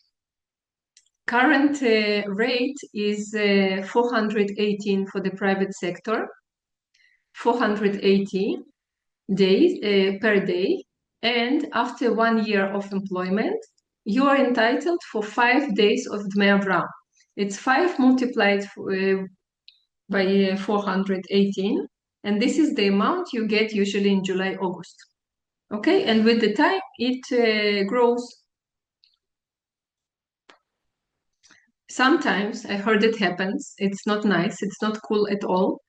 Speaker 1: Current rate is 418 for the private sector, 480 days per day, and after 1 year of employment, you are entitled for 5 days of Dmei Havra. It's 5 multiplied by 418, And this is the amount you get usually in July, August. Okay, and with the time, it grows. Sometimes I heard it happens. It's not nice. It's not cool at all.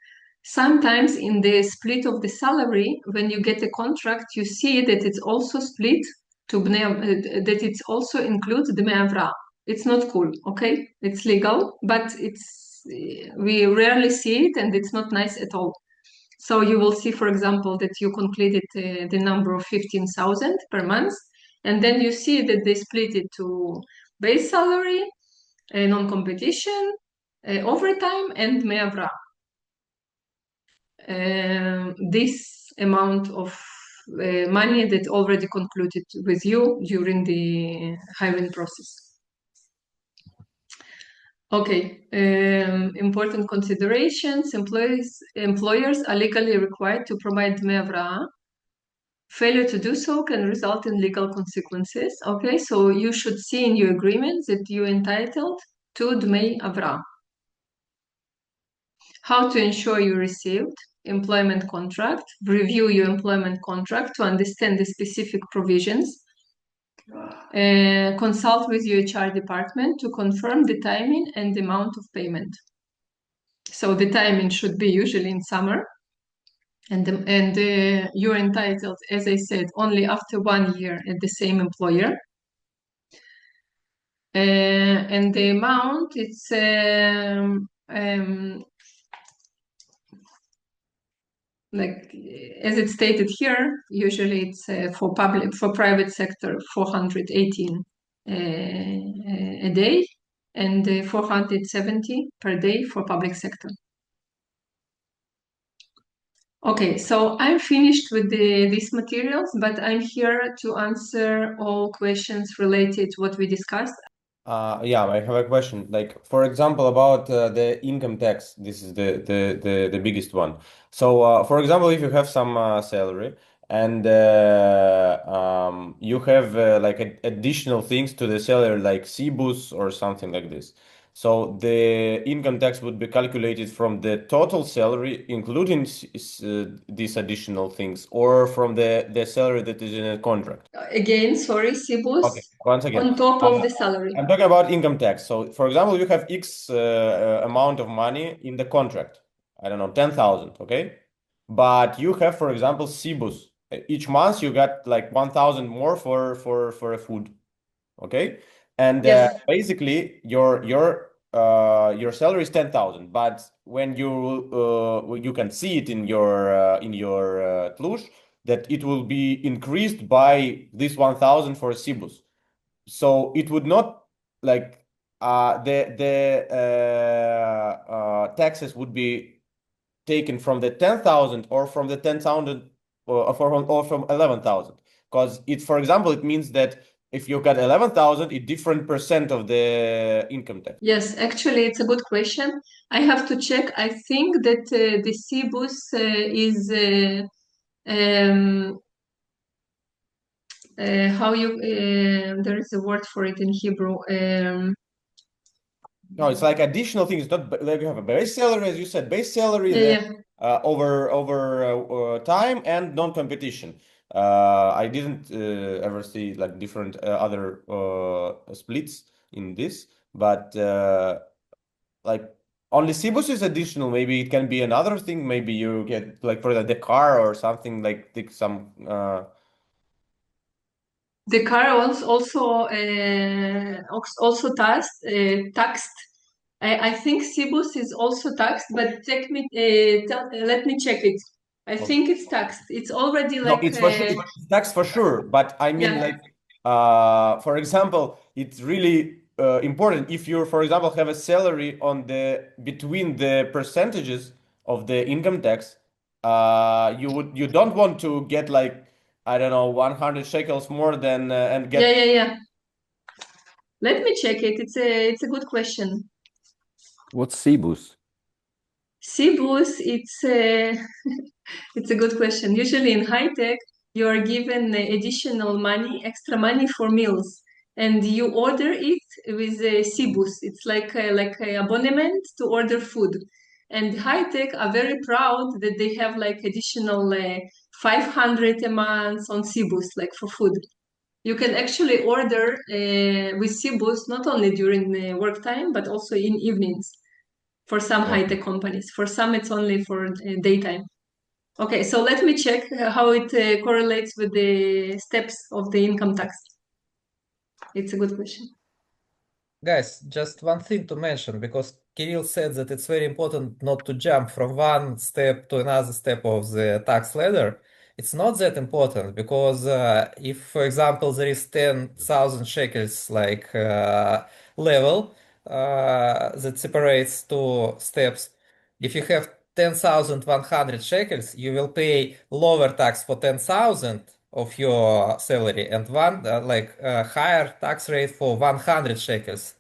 Speaker 1: Sometimes in the split of the salary, when you get a contract, you see that it's also split to that it's also includes the Dmei. It's not cool, okay? It's legal, but we rarely see it, and it's not nice at all. So you will see, for example, that you concluded the number of 15,000 per month, and then you see that they split it to base salary, non-competition, overtime, and Dmei. This amount of money that already concluded with you during the hiring process. Okay, important considerations. Employers are legally required to provide Dmei. Failure to do so can result in legal consequences. Okay, so you should see in your agreement that you're entitled to Dmei. How to ensure you received employment contract, review your employment contract to understand the specific provisions, consult with your HR department to confirm the timing and the amount of payment. So the timing should be usually in summer, and you're entitled, as I said, only after 1 year at the same employer. And the amount, it's like as it's stated here, usually it's for private sector 418 a day, and 470 per day for public sector. Okay, so I'm finished with these materials, but I'm here to answer all questions related to what we discussed.
Speaker 5: Yeah, I have a question. Like, for example, about the income tax. This is the biggest one. So, for example, if you have some salary and you have like additional things to the salary, like CBUS or something like this. So the income tax would be calculated from the total salary, including these additional things, or from the salary that is in a contract.
Speaker 1: Again, sorry, CBUS.
Speaker 5: Okay, once again,
Speaker 1: on top of the salary.
Speaker 5: I'm talking about income tax. So, for example, you have X amount of money in the contract. I don't know, 10,000, okay? But you have, for example, CBUS. Each month you got like 1,000 more for a food, okay? And
Speaker 1: Yes.
Speaker 5: basically your salary is 10,000, but when you can see it in your tlush that it will be increased by this 1,000 for CBUS. So it would not like the taxes would be taken from the 10,000 or from the 10,000 or from 11,000, because it, for example, it means that if you got 11,000, a different percent of the income tax.
Speaker 1: Yes, actually, it's a good question. I have to check. I think that the CBUS is how you there is a word for it in Hebrew.
Speaker 5: No, it's like additional things. Not like you have a base salary, as you said, base salary, then over time and non-competition. I didn't ever see like different other splits in this, but like only CBUS is additional. Maybe it can be another thing. Maybe you get like for the car or something like some.
Speaker 1: The car also taxed. I think CBUS is also taxed, but let me check it. I think it's taxed. It's already
Speaker 5: No,
Speaker 1: like
Speaker 5: it's for sure. It's tax for sure. But I mean,
Speaker 1: Yeah.
Speaker 5: like, for example, it's really important if you, for example, have a salary on between the percentages of the income tax. You don't want to get like, I don't know, 100 shekels more than and get.
Speaker 1: Yeah. Let me check it. It's a good question.
Speaker 3: What's CBUS?
Speaker 1: CBUS, it's a good question. Usually in high tech, you are given additional money, extra money for meals, and you order it with CBUS. It's like a abonnement to order food. And high tech are very proud that they have like additional 500 a month on Cbus, like for food. You can actually order with Cbus not only during work time, but also in evenings for some high tech companies. For some, it's only for daytime. Okay, so let me check how it correlates with the steps of the income tax. It's a good question.
Speaker 6: Guys, just one thing to mention, because Kirill said that it's very important not to jump from one step to another step of the tax ladder. It's not that important because if, for example, there is 10,000 shekels like level that separates two steps, if you have 10,100 shekels, you will pay lower tax for 10,000 of your salary and one higher tax rate for 100 shekels.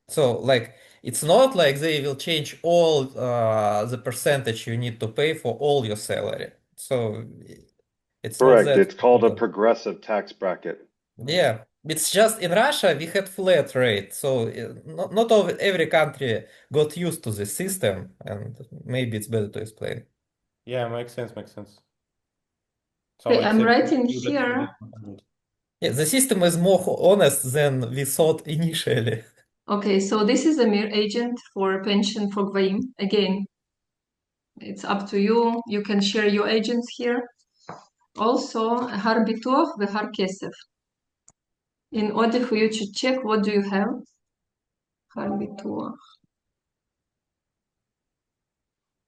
Speaker 6: So like it's not like they will change all the percentage you need to pay for all your salary. So it's not
Speaker 8: Correct.
Speaker 6: that
Speaker 8: It's called a
Speaker 6: important.
Speaker 8: progressive tax bracket.
Speaker 6: Yeah, it's just in Russia we had flat rate, so not every country got used to the system, and maybe it's better to explain.
Speaker 5: Yeah, makes sense, makes sense. So
Speaker 1: Okay,
Speaker 5: it's
Speaker 1: I'm
Speaker 5: a
Speaker 1: writing
Speaker 5: you that
Speaker 1: here.
Speaker 6: Yeah, the system is more honest than we thought initially.
Speaker 1: Okay, so this is a mere agent for pension for Gvahim. Again, it's up to you. You can share your agents here. Also, har bituach v'har kesef. In order for you to check what do you have, har bituach.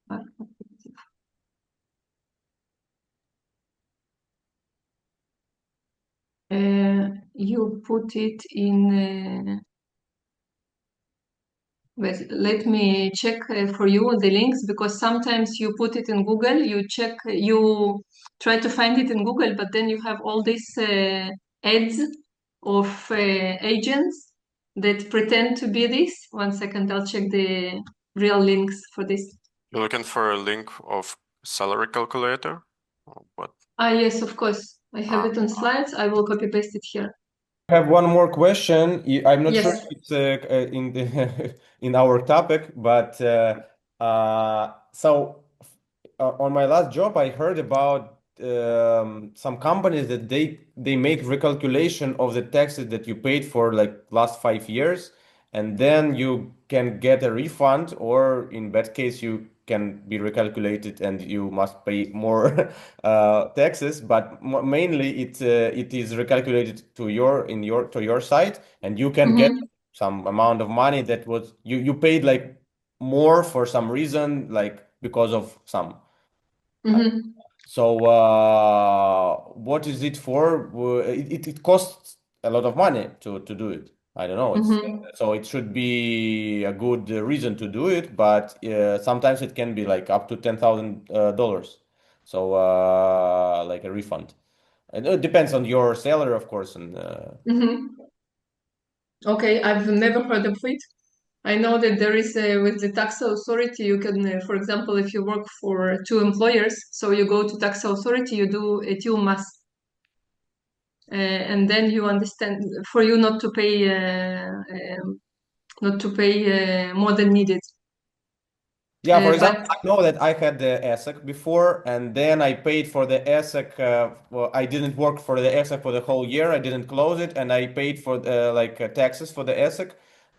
Speaker 1: har bituach. You put it in. Let me check for you the links because sometimes you put it in Google, you check, you try to find it in Google, but then you have all these ads of agents that pretend to be this. 1 second, I'll check the real links for this.
Speaker 4: You're looking for a link of salary calculator? Or what?
Speaker 1: Yes, of course. I have it on slides. I will copy paste it here.
Speaker 5: I have one more question. I'm not sure
Speaker 1: Yes.
Speaker 5: if it's in the in our topic, but on my last job, I heard about some companies that they make recalculation of the taxes that you paid for like last 5 years, and then you can get a refund, or in bad case, you can be recalculated and you must pay more taxes. But mainly, it is recalculated to your side, and you can get some amount of money that was you paid like more for some reason, like because of some. So what is it for? It costs a lot of money to do it. I don't know. So it should be a good reason to do it, but sometimes it can be like up to $10,000. So like a refund. And it depends on your salary, of course. And
Speaker 1: Okay, I've never heard of it. I know that there is with the tax authority, you can, for example, if you work for two employers, so you go to tax authority, you do a TUMAS, and then you understand for you not to pay more than needed.
Speaker 5: yeah, for
Speaker 1: But
Speaker 5: example, I know that I had the ESEC before, and then I paid for the ESEC. Well, I didn't work for the ESEC for the whole year. I didn't close it, and I paid for taxes for the ESEC,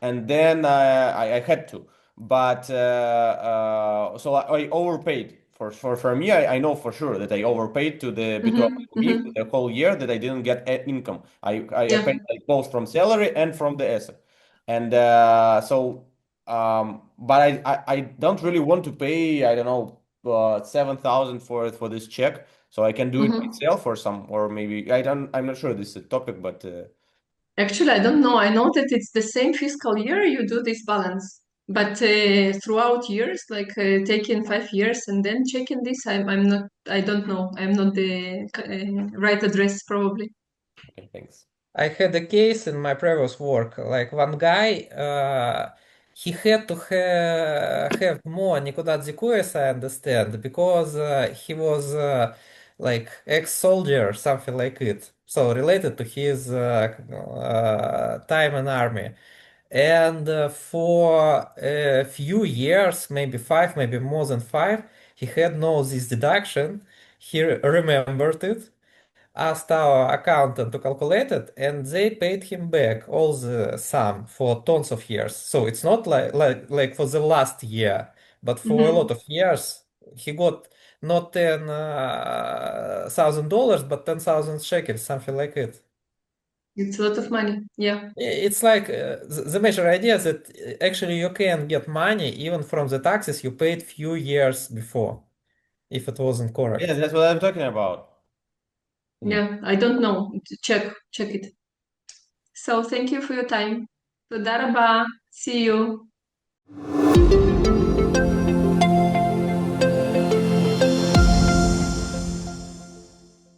Speaker 5: and then I had to. But so I overpaid for me. I know for sure that I overpaid to the Bituak for the whole year that I didn't get income. I
Speaker 1: yeah.
Speaker 5: paid like both from salary and from the ESEC, and so. But I don't really want to pay, I don't know, 7,000 for this check, so I can do it myself or or maybe I'm not sure this is a topic, but
Speaker 1: Actually, I don't know. I know that it's the same fiscal year you do this balance, but throughout years, like taking 5 years and then checking this, I'm not. I don't know. I'm not the right address probably.
Speaker 5: okay, thanks.
Speaker 6: I had a case in my previous work, like one guy, he had to have more Nikudat Ziku, as I understand, because he was like ex-soldier, something like it. So related to his time in army. And for a few years, maybe 5, maybe more than 5, he had no this deduction. He remembered it, asked our accountant to calculate it, and they paid him back all the sum for tons of years. So it's not like for the last year, but for a lot of years, he got not $10,000, but 10,000 shekels, something like it.
Speaker 1: It's a lot of money. Yeah.
Speaker 6: It's like the major idea is that actually you can get money even from the taxes you paid few years before, if it wasn't correct.
Speaker 5: Yeah, that's what I'm talking about.
Speaker 1: Yeah, I don't know. Check it. So thank you for your time. תודה רבה. See you.